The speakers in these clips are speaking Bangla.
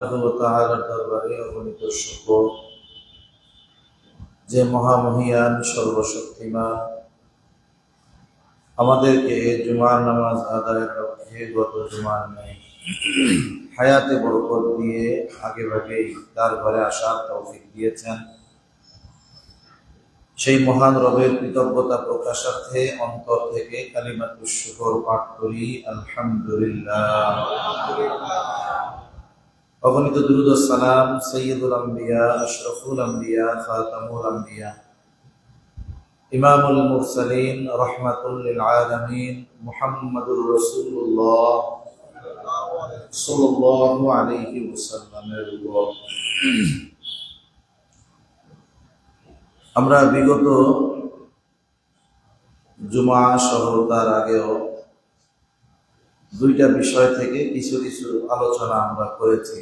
তাআলার দরবারে অগণিত শুকর যে মহামহিয়ান সর্বশক্তিমান আমাদেরকে জুমার নামাজ আদায়ের লক্ষ্যে গত জুমার নেই হায়াতে বরকত দিয়ে আগে ভাগেই তার ঘরে আসার তৌফিক দিয়েছেন। সেই মহান রবের কৃতজ্ঞতা প্রকাশার্থে অন্তর থেকে কালিমাতুশ শুকর পাঠ করি, আলহামদুলিল্লাহ। অগণিত দুরূদ ও সালাম সাইয়্যিদুল আম্বিয়া, আশরাফুল আম্বিয়া, খাতামুল আম্বিয়া, ইমামুল মুরসালিন, রাহমাতুল লিল আলামিন মুহাম্মাদুর রাসূলুল্লাহ সাল্লাল্লাহু আলাইহি ওয়াসাল্লামের উপর আমরা বিগত জুমা সহ তার আগেও দুইটা বিষয় থেকে কিছু কিছু আলোচনা আমরা করেছি।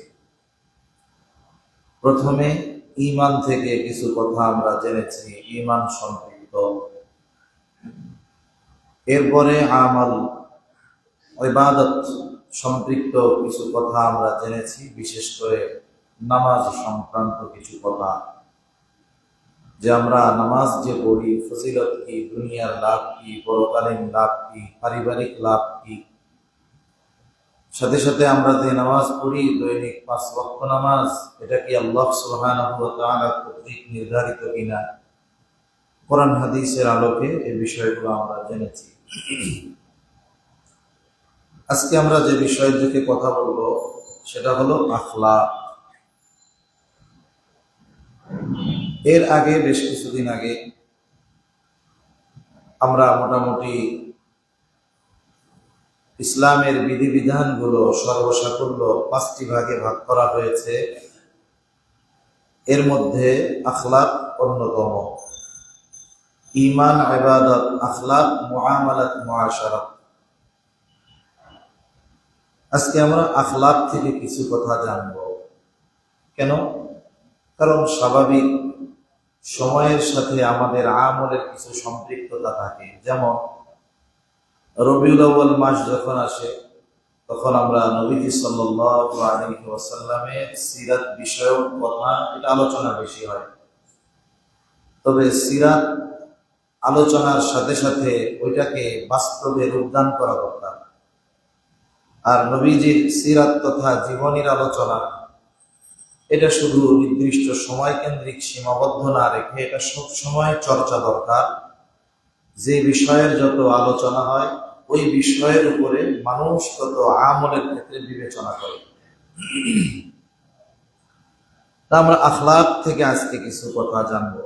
প্রথমে ঈমান থেকে কিছু কথা আমরা জেনেছি, ঈমান সম্পৃক্ত। এরপরে আমাল ইবাদত সম্পৃক্ত কিছু কথা আমরা জেনেছি, বিশেষ করে নামাজ সংক্রান্ত কিছু কথা, যে আমরা নামাজ যে পড়ি ফজিলত কি, দুনিয়ার লাভ কি, পরকালীন লাভ কি, পারিবারিক লাভ কি। সাথে সাথে আমরা যে নামাজ পড়ি দৈনিক 5 ওয়াক্ত নামাজ, এটা কি আল্লাহ সুবহানাহু ওয়া তাআলা কর্তৃক নির্ধারিত কিনা, কোরআন হাদিসের আলোকে এই বিষয়গুলো আমরা জেনেছি। আজকে আমরা যে বিষয়ের দিকে কথা বলবো সেটা হলো আখলাক। এর আগে বেশ কিছুদিন আগে আমরা মোটামুটি ইসলামের বিধিবিধানগুলো সর্বসাকুল্য 5টি ভাগে ভাগ করা হয়েছে। এর মধ্যে আখলাক অন্যতম। ঈমান, ইবাদত, আখলাক, মুআমালাত, মুআশারাত। আজকে আমরা আখলাক থেকে কিছু কথা জানব। কেন? কারণ স্বাভাবিক সময়ের সাথে আমাদের আমলের কিছু সম্পৃক্ততা থাকে। যেমন রবিউল আউয়াল মাস যখন আসে তখন আমরা নবীজি সাল্লাল্লাহু আলাইহি ওয়াসাল্লামের সিরাত বিষয়ক কথা এটা আলোচনা বেশি হয়। তবে সিরাত আলোচনার সাথে সাথে ওইটাকে বাস্তবে রূপদান করা দরকার। আর নবীজির সিরাত তথা জীবনীর আলোচনা এটা শুধু নির্দিষ্ট সময় কেন্দ্রিক সীমাবদ্ধ না রেখে এটা সব সময় চর্চা দরকার। যে বিষয়ের যত আলোচনা হয় ওই বিষয়ের উপরে মানুষ তত আমলের ক্ষেত্রে বিবেচনা করে। তা আমরা আখলাক থেকে আজকে কিছু কথা জানব।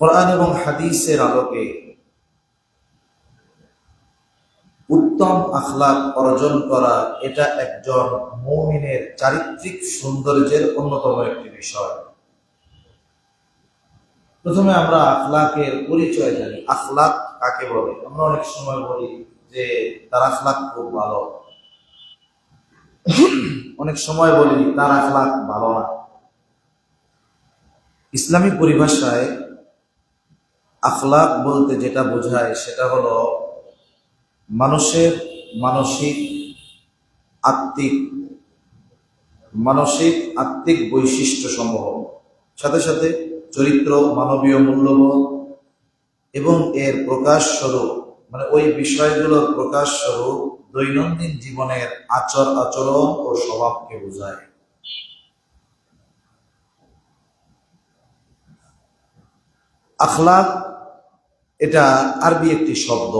কোরআন এবং হাদিসের আলোকে উত্তম আখলাক অর্জন করা এটা একজন মুমিনের চারিত্রিক সৌন্দর্যের অন্যতম একটি বিষয়। প্রথমে আমরা আখলাকের পরিচয় জানি। আখলাক কাকে বলে? আমরা অনেক সময় বলি যে তার আখলাক খুব ভালো, অনেক সময় বলি তার আখলাক ভালো না। ইসলামী পরিভাষায় আখলাক বলতে যেটা বোঝায় সেটা হলো মানুষের মানসিক আত্মিক বৈশিষ্ট্য সমূহ, সাথে সাথে চরিত্র, মানবীয় মূল্যবোধ এবং এর প্রকাশ স্বরূপ, মানে ওই বিষয়গুলোর প্রকাশ স্বরূপ দৈনন্দিন জীবনের আচরণ ও স্বভাবকে বোঝায়। আখলাক এটা আরবি একটি শব্দ,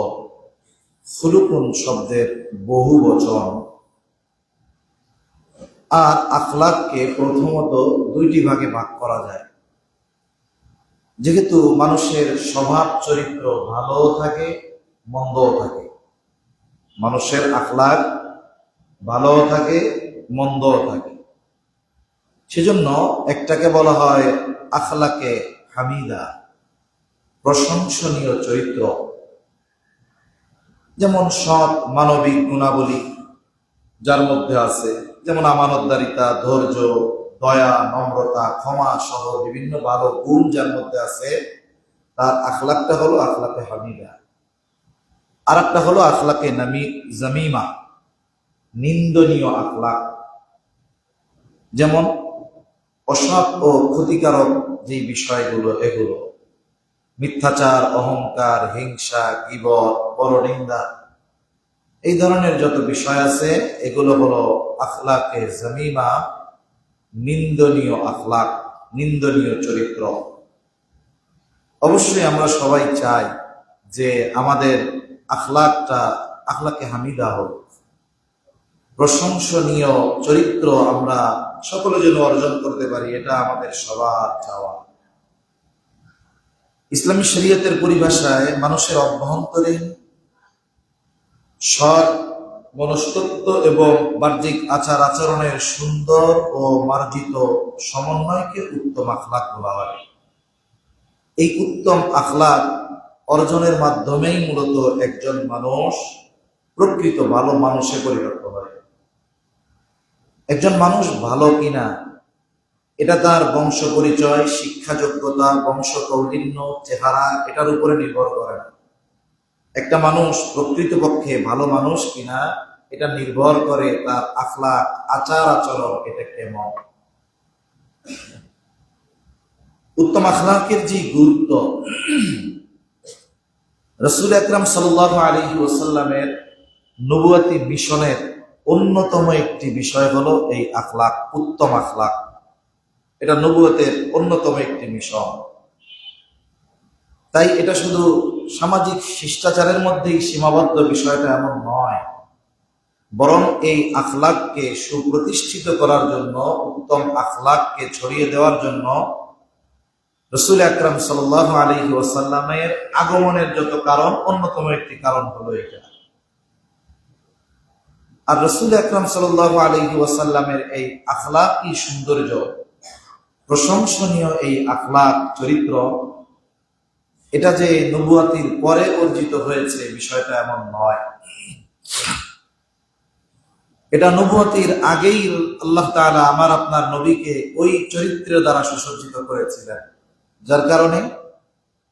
খুলুকুন শব্দের বহু বচন। আর আখলাককে প্রথমত দুইটি ভাগে ভাগ করা যায়। যেহেতু মানুষের স্বভাব চরিত্র ভালোও থাকে মন্দও থাকে, মানুষের আখলাক ভালোও থাকে মন্দও থাকে, সেজন্য একটাকে বলা হয় আখলাকে হামিদা, প্রশংসনীয় চরিত্র। যেমন সৎ মানবিক গুণাবলী যার মধ্যে আছে, যেমন আমানতদারিতা, ধৈর্য, দয়া, নম্রতা, ক্ষমা সহ বিভিন্ন ভালো গুণ যার মধ্যে আছে, তার আখলাকটা হলো আখলাকে হামিদা। আর একটা হলো আখলাকে জামিমা, নিন্দনীয় আখলাক, যেমন অসৎ ও ক্ষতিকারক যে বিষয়গুলো, এগুলো মিথ্যাচার, অহংকার, হিংসা, গীবত, পরনিন্দা, এই ধরনের যত বিষয় আছে এগুলো হলো আখলাকে জামিমা, নিন্দনীয় আখলাক, নিন্দনীয় চরিত্র। অবশ্যই আমরা সবাই চাই যে আমাদের আখলাকে হামিদা হোক, প্রশংসনীয় চরিত্র আমরা সকলে যেন অর্জন করতে পারি, এটা আমাদের সবার চাওয়া। ইসলামী শরীয়তের পরিভাষায় মানুষের অভ্যন্তরীণ সৎ মনস্তত্ব এবং বাহ্যিক আচার আচরণের সুন্দর ও মার্জিত সমন্বয়কে উত্তম আখলাক বলা হয়। এই উত্তম আখলাক অর্জনের মাধ্যমেই মূলত একজন মানুষ প্রকৃত ভালো মানুষে পরিণত হয়। একজন মানুষ ভালো কিনা এটা তার বংশ পরিচয়, শিক্ষা যোগ্যতা, বংশ কৌলিন্য, চেহারা এটার উপরে নির্ভর করে না। একটা মানুষ প্রকৃতপক্ষে ভালো মানুষ কিনা এটা নির্ভর করে তার আখলাক, আচার আচরণ এটা কেমন। উত্তম আখলাকের যে গুরুত্ব, রাসূল আকরাম সাল্লাল্লাহু আলাইহি ওয়াসাল্লামের নবুয়তি মিশনের অন্যতম একটি বিষয় হলো এই আখলাক, উত্তম আখলাক। এটা নবুয়তের অন্যতম একটি মিশন। তাই এটা শুধু সামাজিক শিষ্টাচারের মধ্যেই সীমাবদ্ধ বিষয়টা এমন নয়, বরং এই আখলাককে সুপ্রতিষ্ঠিত করার জন্য, উত্তম আখলাককে ছড়িয়ে দেওয়ার জন্য রাসূল আকরাম সাল্লাল্লাহু আলাইহি ওয়াসাল্লামের আগমনের যত কারণ, অন্যতম একটি কারণ হলো এটা। আর রাসূল আকরাম সাল্লাল্লাহু আলাইহি ওয়াসাল্লামের এই আখলাকি সৌন্দর্য, প্রশংসনীয় এই আখলাক চরিত্র, এটা যে নবুয়াতির পরে অর্জিত হয়েছে বিষয়টা এমন নয়। এটা নবুয়াতির আগেই আল্লাহ তাআলা আমার আপনার নবীকে ওই চরিত্রের দ্বারা সুসজ্জিত করেছিলেন, যার কারণে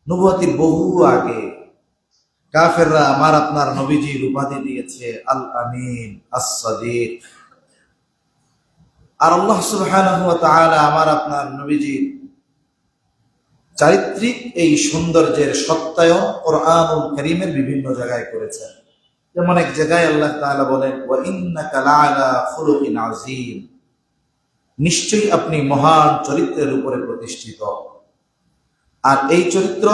নবুয়াতির বহু আগে কাফেররা আমার আপনার নবীজির উপাধি দিয়েছে আল আমিন, আস-সাদিক। আর আল্লাহ সুবহানাহু ওয়া তাআলা আমার আপনার নবীজির চারিত্রিক এই সৌন্দর্যের সত্যায়ন কুরআনুল কারীমের বিভিন্ন জায়গায় করেছেন। যেমন এক জায়গায় আল্লাহ তাআলা বলেন, ওয়া ইন্নাকা লাআলা খুলুকিন আযীম, নিশ্চয়ই আপনি মহান চরিত্রের উপরে প্রতিষ্ঠিত। আর এই চরিত্র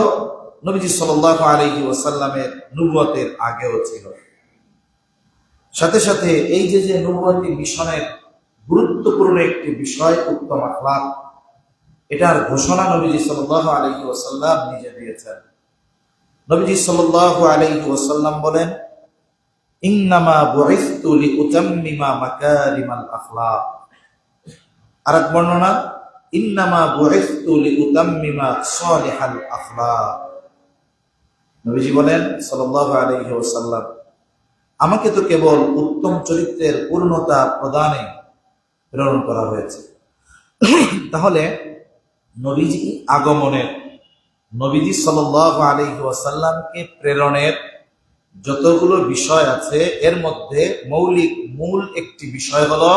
নবীজি সাল্লাল্লাহু আলাইহি ওয়াসাল্লামের নবুয়তের আগেও ছিল। সাথে সাথে এই যে নবুয়তি মিশনের গুরুত্বপূর্ণ একটি বিষয় উত্তম আখলাক, এটার ঘোষণা নবীজি সাল্লাল্লাহু আলাইহি ওয়াসাল্লাম নিজে দিয়েছেন। নবীজি সাল্লাল্লাহু আলাইহি ওয়াসাল্লাম বলেন, ইন্নামা বুইসতু লিউতাম্মিমা মাকারিমাল আখলাক। আরেক বর্ণনা, ইন্নামা বুইসতু লিউতাম্মিমা সালিহাল আখলাক। নবীজি বলেন সাল্লাল্লাহু আলাইহি ওয়াসাল্লাম, আমাকে তো কেবল উত্তম চরিত্রের পূর্ণতা প্রদানে প্রেরণ করা হয়েছে। তাহলে নবীজি আগমনের, নবীজি সাল্লাল্লাহু আলাইহি ওয়াসাল্লামকে প্রেরণের যতগুলো বিষয় আছে এর মধ্যে মূল একটি বিষয় হলো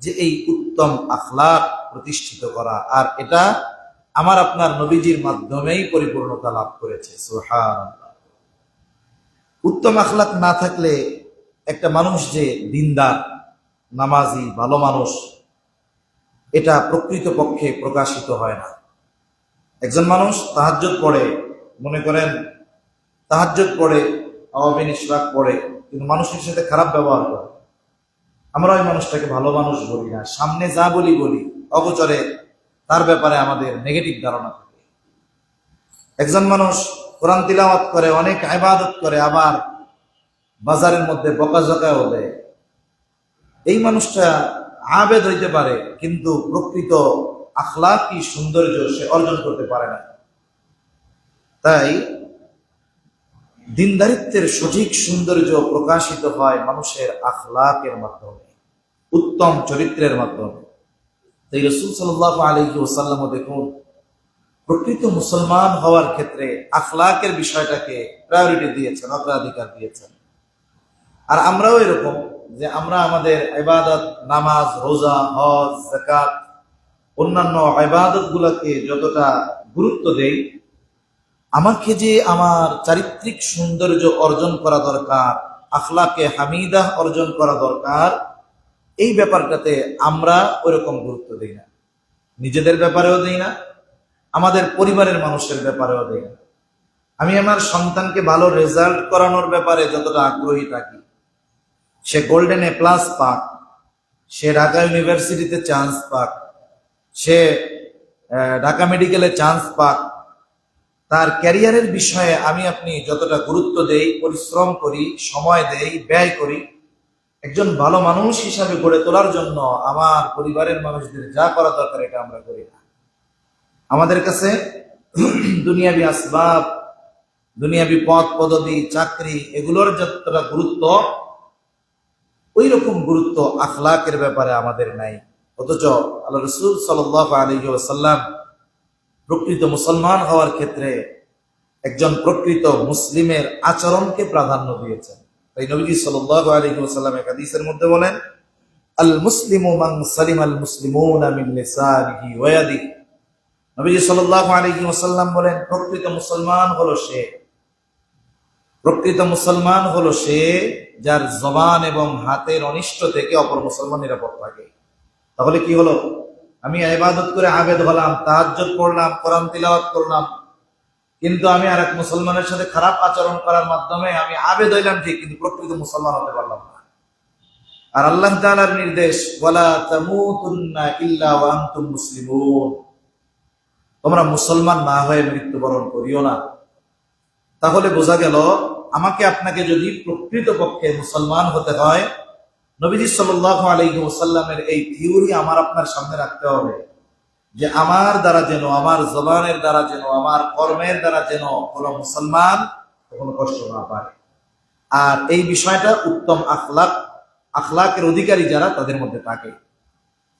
যে এই উত্তম আখলাক প্রতিষ্ঠিত করা, আর এটা আমার আপনার নবীজির মাধ্যমেই পরিপূর্ণতা লাভ করেছে। সুবহানাল্লাহ। উত্তম আখলাক না থাকলে একটা মানুষ যে দিনদার, নামাজি, ভালো মানুষ, এটা প্রকৃতপক্ষে প্রকাশিত হয় না। একজন মানুষ তাহাজ্জুদ পড়ে, মনে করেন তাহাজ্জুদ পড়ে, আওয়াবিন ইশরাক পড়ে, কিন্তু মানুষের সাথে খারাপ ব্যবহার করে, আমরা ওই মানুষটাকে ভালো মানুষ বলি না। সামনে যা বলি অগোচরে তার ব্যাপারে আমাদের নেগেটিভ ধারণা থাকে। একজন মানুষ কোরআন তিলাওয়াত করে, অনেক ইবাদত করে, আবার বাজারের মধ্যে বকাঝকাও দেয়, এই মানুষটা আবেদ হইতে পারে, কিন্তু প্রকৃত আখলাকি সৌন্দর্য সে অর্জন করতে পারে না। তাই দিনদারিত্বের সঠিক সৌন্দর্য প্রকাশিত হয় মানুষের আখলাকের মাধ্যমে, উত্তম চরিত্রের মাধ্যমে। তাই রাসূল সাল্লাল্লাহু আলাইহি ওয়াসাল্লাম দেখুন, প্রকৃত মুসলমান হওয়ার ক্ষেত্রে আখলাকের বিষয়টাকে প্রায়োরিটি দিয়েছেন, অগ্রাধিকার দিয়েছেন। আর আমরাও এরকম যে আমরা আমাদের ইবাদত, নামাজ, রোজা, হজ, যাকাত, অন্যান্য ইবাদত গুলাকে যতটা গুরুত্ব দেই, আমাকে যে আমার চারিত্রিক সৌন্দর্য অর্জন করা দরকার, আখলাকে হামিদা অর্জন করা দরকার, এই ব্যাপারটাতে আমরা ওইরকম গুরুত্ব দিই না। নিজেদের ব্যাপারেও দিই না, আমাদের পরিবারের মানুষের ব্যাপারেও দিই না। আমি আমার সন্তানকে ভালো রেজাল্ট করানোর ব্যাপারে যতটা আগ্রহী থাকি, সে গোল্ডেন এ প্লাস পাক, সে ঢাকা ইউনিভার্সিটিতে চান্স পাক, সে ঢাকা মেডিকেলে চান্স পাক, তার ক্যারিয়ারের বিষয়ে আমি আপনি যতটা গুরুত্ব দেই, পরিশ্রম করি, সময় দেই, ব্যয় করি, একজন ভালো মানুষ হিসাবে গড়ে তোলার জন্য আমার পরিবারের মানুষদের যা করা দরকার এটা আমরা করি না। আমাদের কাছে দুনিয়াবি আসবাব, দুনিয়াবি পদ পদবি, চাকরি, এগুলোর যতটা গুরুত্ব, ওই রকম গুরুত্ব আখলাকের ব্যাপারে আমাদের নাই। অথচ আল্লাহ রাসূল সাল্লাল্লাহু আলাইহি ওয়াসাল্লাম প্রকৃত মুসলমান হওয়ার ক্ষেত্রে একজন প্রকৃত মুসলিমের আচরণকে প্রাধান্য দিয়েছেন। তাই নবীজি সাল্লাল্লাহু আলাইহি ওয়াসাল্লাম এক হাদিসের মধ্যে বলেন, আল মুসলিমু মান সালিমাল মুসলিমুনা মিন লিসানিহি ওয়া ইয়াদিহি। নবীজি সাল্লাল্লাহু আলাইহি ওয়াসাল্লাম বলেন, প্রকৃত মুসলমান হলো সে যার জবান এবং হাতের অনিষ্ট থেকে অপর মুসলমান নিরাপদ থাকে। তাহলে কি হলো? আমি ইবাদত করে আবেদ হলাম, তাহাজ্জুদ পড়লাম, কোরআন তিলাওয়াত করলাম, কিন্তু আমি আরেক মুসলমানের সাথে খারাপ আচরণ করার মাধ্যমে আমি আবেদ হইলাম ঠিক, কিন্তু প্রকৃত মুসলমান হতে পারলাম না। আর আল্লাহ তাআলার নির্দেশ, ওয়ালা তামুতুন্না ইল্লা ওয়া আনতুম মুসলিমুন, তোমরা মুসলমান না হয়ে মৃত্যুবরণ করিও না। তাহলে বোঝা গেল, আমাকে আপনাকে যদি প্রকৃতপক্ষে মুসলমান হতে হয়, নবীজি সাল্লাল্লাহু আলাইহি ওয়াসাল্লামের এই থিওরি আমার আপনার সামনে রাখতে হবে, যে আমার দ্বারা যেন, আমার জবানের দ্বারা যেন, আমার কর্মের দ্বারা যেন কোনো মুসলমান কখনো কষ্ট না পায়। আর এই বিষয়টা উত্তম আখলাকের অধিকারী যারা তাদের মধ্যে থাকে,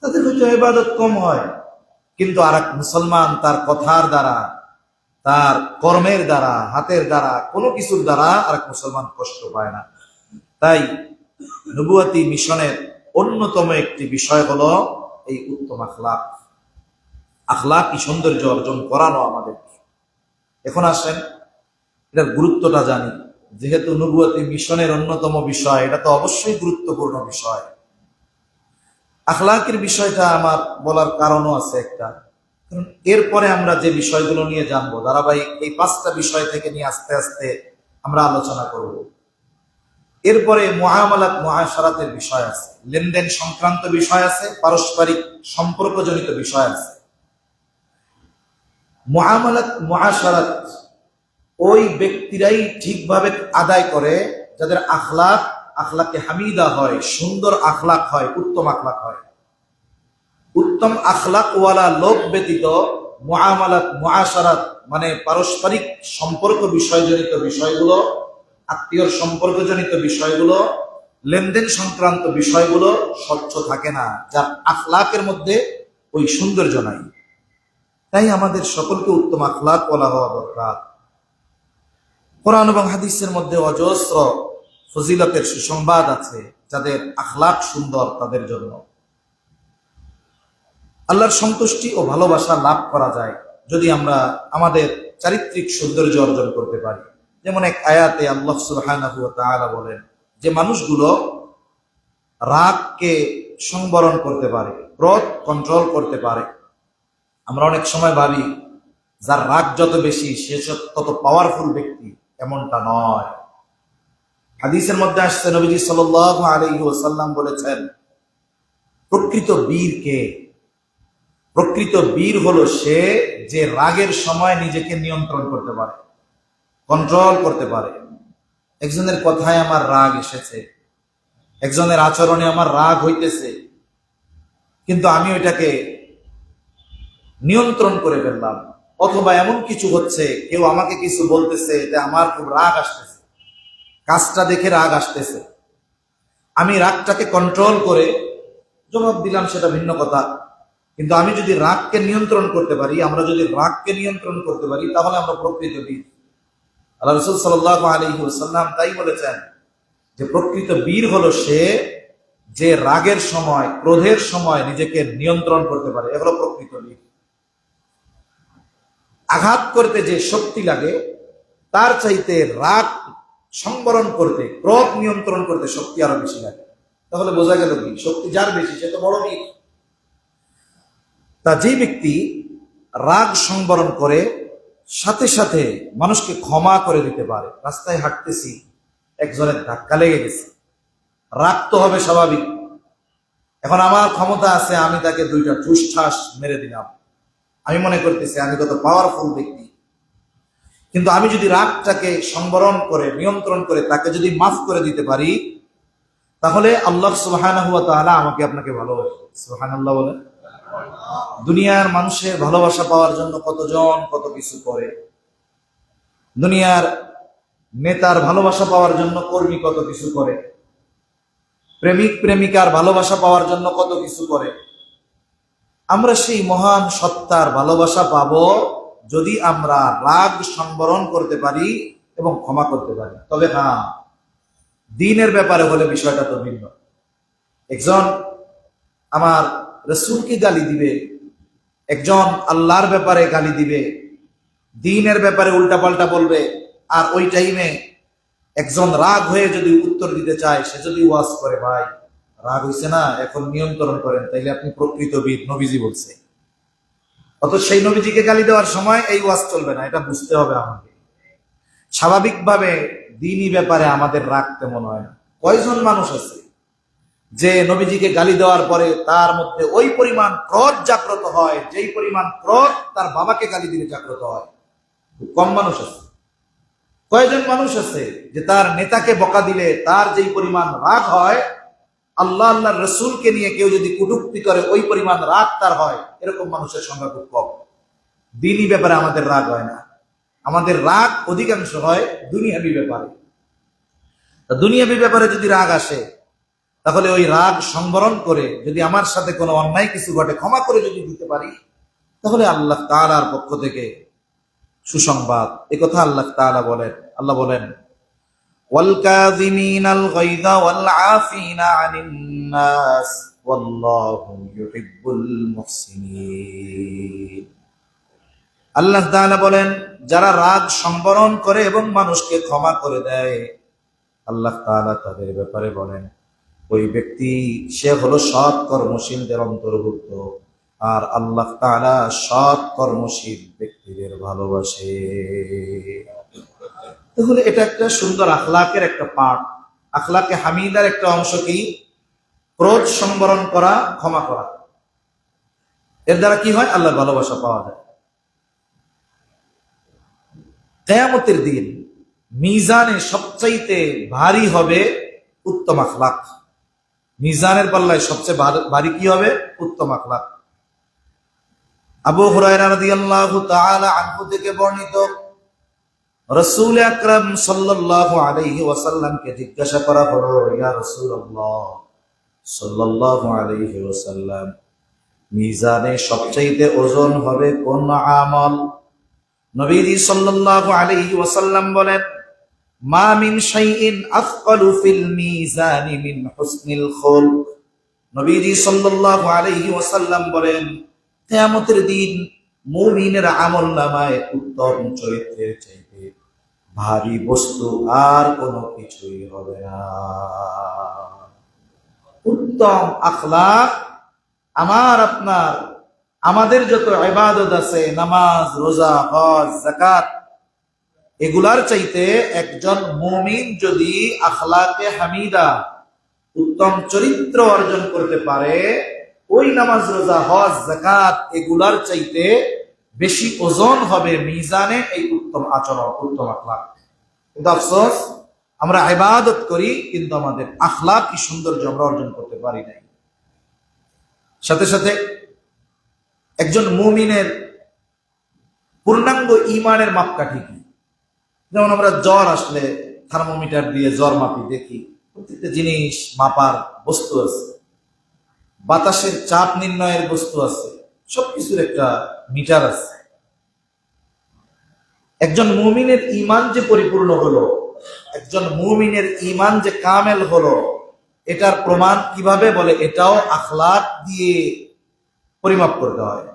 তাদের হয়তো ইবাদত কম হয়, কিন্তু আর এক মুসলমান তার কথার দ্বারা, তার কর্মের দ্বারা, হাতের দ্বারা, কোনো কিছুর দ্বারা আর এক মুসলমান কষ্ট পায় না। তাই নবুয়তি মিশনের অন্যতম একটি বিষয় হলো এই উত্তম আখলাকি সৌন্দর্য অর্জন করানো আমাদের। এখন আসেন এটার গুরুত্বটা জানি। যেহেতু নবুয়তি মিশনের অন্যতম বিষয়, এটা তো অবশ্যই গুরুত্বপূর্ণ বিষয়। আখলাকের বিষয়টা আমার বলার কারণও আছে একটা, কারণ এরপরে আমরা যে বিষয়গুলো নিয়ে জানবো, ধারাবাহিক এই 5টা বিষয় থেকে নিয়ে আস্তে আস্তে আমরা আলোচনা করব। এরপরে মুআমালাত মুআশারাতের বিষয় আছে, লেনদেন সংক্রান্ত বিষয় আছে, পারস্পরিক সম্পর্কজনিত বিষয় আছে। মুআমালাত মুআশারাত ওই ব্যক্তিরাই ঠিকভাবে আদায় করে যাদের আখলাকে হামিদা হয়, সুন্দর আখলাক হয়, উত্তম আখলাক হয়। উত্তম আখলাকওয়ালা লোক ব্যতীত মুআমালাত মুআশারাত মানে পারস্পরিক সম্পর্ক বিষয়জনিত বিষয়গুলো, আত্মীয় সম্পর্কজনিত বিষয়গুলো, লেনদেন সংক্রান্ত বিষয়গুলো স্বচ্ছ থাকে না, যার আখলাকের মধ্যে ওই সৌন্দর্য নাই। তাই আমাদের সকলকে উত্তম আখলাকওয়ালা হওয়া দরকার। কোরআন এবং হাদিসের মধ্যে অজস্র ফজিলতের সুসংবাদ আছে, যাদের আখলাক সুন্দর তাদের জন্য। আল্লাহর সন্তুষ্টি ও ভালোবাসা লাভ করা যায় যদি আমরা আমাদের চারিত্রিক সৌন্দর্য অর্জন করতে পারি। যেমন এক আয়াতে আল্লাহ সুবহানাহু ওয়া তাআলা বলেন যে মানুষগুলো রাগকে সংবরণ করতে পারে, ক্রোধ কন্ট্রোল করতে পারে। আমরা অনেক সময় ভাবি যার রাগ যত বেশি সে তত পাওয়ারফুল ব্যক্তি, এমনটা নয়। হাদিসের মধ্যে আসছে, নবীজি সাল্লাল্লাহু আলাইহি ওয়াসাল্লাম বলেছেন, প্রকৃত বীর কে? প্রকৃত বীর হলো সে যে রাগের সময় নিজেকে নিয়ন্ত্রণ করতে পারে, কন্ট্রোল করতে পারে। একজনের কথায় আমার রাগ এসেছে, একজনের আচরণে আমার রাগ হইতেছে, কিন্তু আমি ওইটাকে নিয়ন্ত্রণ করে ফেললাম। অথবা এমন কিছু হচ্ছে, কেউ আমাকে কিছু বলতেছে, যে আমার খুব রাগ আসতেছে, কাজটা দেখে রাগ আসতেছে, আমি রাগটাকে কন্ট্রোল করে জবাব দিলাম, সেটা ভিন্ন কথা। কিন্তু আমি যদি রাগকে নিয়ন্ত্রণ করতে পারি, আমরা যদি রাগকে নিয়ন্ত্রণ করতে পারি, তাহলে আমরা প্রকৃত বীর। আল্লাহ রাসূল সাল্লাল্লাহু আলাইহি ওয়াসাল্লাম তাই বলেছেন যে প্রকৃত বীর হলো সে যে রাগের সময়, ক্রোধের সময় নিজেকে নিয়ন্ত্রণ করতে পারে, এগুলো প্রকৃত বীর। আঘাত করতে যে শক্তি লাগে তার চাইতে রাগ সংবরণ করতে, ক্রোধ নিয়ন্ত্রণ করতে শক্তি আরো বেশি লাগে। তাহলে বোঝা গেল কি, শক্তি যার বেশি সে তো বড় বীর। তা যে ব্যক্তি রাগ সংবরণ করে সাথে সাথে মানুষকে ক্ষমা করে দিতে পারে, রাস্তায় হাঁটতেছি একজনের ধাক্কা লেগে গেছে, রাগ তো হবে স্বাভাবিক। এখন আমার ক্ষমতা আছে, আমি তাকে দুইটা ঠুসঠাস মেরে দিলাম, আমি মনে করতেছি আমি কত পাওয়ারফুল ব্যক্তি। কিন্তু আমি যদি রাগটাকে সংবরণ করে, নিয়ন্ত্রণ করে তাকে যদি মাফ করে দিতে পারি, তাহলে আল্লাহ সুবহানাহু ওয়া তাআলা আমাকে আপনাকে ভালোবাসে। সুবহানাল্লাহ বলে। দুনিয়ার মানুষের ভালোবাসা পাওয়ার জন্য কতজন কত কিছু করে, দুনিয়ার নেতার ভালোবাসা পাওয়ার জন্য কর্মী কত কিছু করে, প্রেমিক প্রেমিকার ভালোবাসা পাওয়ার জন্য কত কিছু করে। আমরা সেই মহান সত্তার ভালোবাসা পাবো যদি আমরা রাগ সংবরণ করতে পারি এবং ক্ষমা করতে পারি। তবে হ্যাঁ, দ্বীনের ব্যাপারে হলে বিষয়টা তো ভিন্ন। একজন আমার রাসূলকে গালি দিবে, একজন আল্লাহর ব্যাপারে গালি দিবে, দ্বীনের ব্যাপারে উল্টাপাল্টা বলবে, আর ওই টাইমে একজন রাগ হয়ে যদি উত্তর দিতে চায়, সে যদি ওয়াজ করে, ভাই রাগ হইছে না, এখন নিয়ন্ত্রণ করেন, তাইলে আপনি প্রকৃত বীর, নবীজি বলছে। অত সেই নবীজিকে গালি দেওয়ার সময় এই ওয়াজ চলবে না, এটা বুঝতে হবে আমাকে। স্বাভাবিকভাবে দ্বীনি ব্যাপারে আমাদের রাগ তেমন হয় না। কয়জন মানুষ আছে যে নবীজিকে গালি দেওয়ার পরে তার মধ্যে ওই পরিমাণ ক্রোধ জাগ্রত হয়, যেই পরিমাণ ক্রোধ তার বাবাকে গালি দিলে জাগ্রত হয়? কম মানুষ আছে। কয়জন মানুষ আছে যে তার নেতাকে বকা দিলে তার যেই পরিমাণ রাগ হয়, আল্লাহ আল্লাহর রসুলকে নিয়ে কেউ যদি কটূক্তি করে ওই পরিমাণ রাগ তার হয়? এরকম মানুষের সংখ্যা খুব কম। দ্বীনি ব্যাপারে আমাদের রাগ হয় না, আমাদের রাগ অধিকাংশ হয় দুনিয়াবি ব্যাপারে। দুনিয়াবি ব্যাপারে যদি রাগ আসে, তাহলে ওই রাগ সংবরণ করে যদি আমার সাথে কোনো অন্যায় কিছু ঘটে ক্ষমা করে যদি দিতে পারি, তাহলে আল্লাহ তাআলার পক্ষ থেকে সুসংবাদ। এই কথা আল্লাহ তাআলা বলেন। আল্লাহ বলেন, ওয়াল কাযিমিনাল গায়যা ওয়াল আফিনা আনিন নাস ওয়াল্লাহু ইউহিব্বুল মুহসিনিন। আল্লাহ তাআলা বলেন, যারা রাগ সংবরণ করে এবং মানুষকে ক্ষমা করে দেয়, আল্লাহ তাআলা তাদের ব্যাপারে বলেন, ওই ব্যক্তি সে হলো সৎ কর্মশীলদের অন্তর্ভুক্ত, আর আল্লাহ তাআলা সৎ কর্মশীল ব্যক্তিদের ভালোবাসে। তাহলে এটা একটা সুন্দর আখলাকের একটা পার্ট। আখলাকে হামিদার একটা অংশ কি? ক্রোধ সংবরণ করা, ক্ষমা করা। এর দ্বারা কি হয়? আল্লাহর ভালোবাসা পাওয়া যায়। কিয়ামতের দিন মিজানে সবচাইতে ভারী হবে উত্তম আখলাক। মিজানের পাল্লায় সবচেয়ে ভারী কি হবে? উত্তম আখলাক। আবু হুরায়রা রাদিয়াল্লাহু তাআলা আনহু থেকে বর্ণিত, রাসূল আকরাম সাল্লাল্লাহু আলাইহি ওয়াসাল্লামকে জিজ্ঞাসা করা হলো, ইয়া রাসূলুল্লাহ সাল্লাল্লাহু আলাইহি ওয়াসাল্লাম, মিজানে সবচাইতে ওজন হবে কোন আমল? নবীজি সাল্লাল্লাহু আলাইহি ওয়াসাল্লাম বলেন, মা মিন শাইইন আথকালু ফিল মিজানি মিন হুসনিল খুলক। নবীজি সাল্লাল্লাহু আলাইহি ওয়াসাল্লাম বলেন, কিয়ামতের দিন মুমিনের আমলনামায় উত্তম চরিত্রের চাইতে ভারী বস্তু আর কোনো কিছুই হবে না। উত্তম আখলাক আমার আপনার, আমাদের যত ইবাদত আছে, নামাজ, রোজা, হজ, যাকাত, এগুলার চাইতে একজন মুমিন যদি আখলাকে হামিদা, উত্তম চরিত্র অর্জন করতে পারে, ওই নামাজ, রোজা, হজ, যাকাত এগুলার চাইতে বেশি ওজন হবে মিজানে এই উত্তম আচরণ, উত্তম আখলাক। কিন্তু আফসোস, আমরা ইবাদত করি কিন্তু আমাদের আখলাক কি সৌন্দর্য আমরা অর্জন করতে পারি নাই। সাথে সাথে একজন মুমিনের পূর্ণাঙ্গ ঈমানের মাপকাঠি কি? যেমন আমরা জ্বর আসলে থার্মোমিটার দিয়ে জ্বর মাপি, দেখি প্রত্যেকটা জিনিস মাপার বস্তু আছে, বাতাসের চাপ নির্ণয়ের বস্তু আছে, সবকিছুর একটা মিটার আছে। একজন মুমিনের ঈমান যে পরিপূর্ণ হলো, একজন মুমিনের ঈমান যে কামেল হলো, এটার প্রমাণ কিভাবে? বলে এটাও আখলাক দিয়ে পরিমাপ করতে হয়।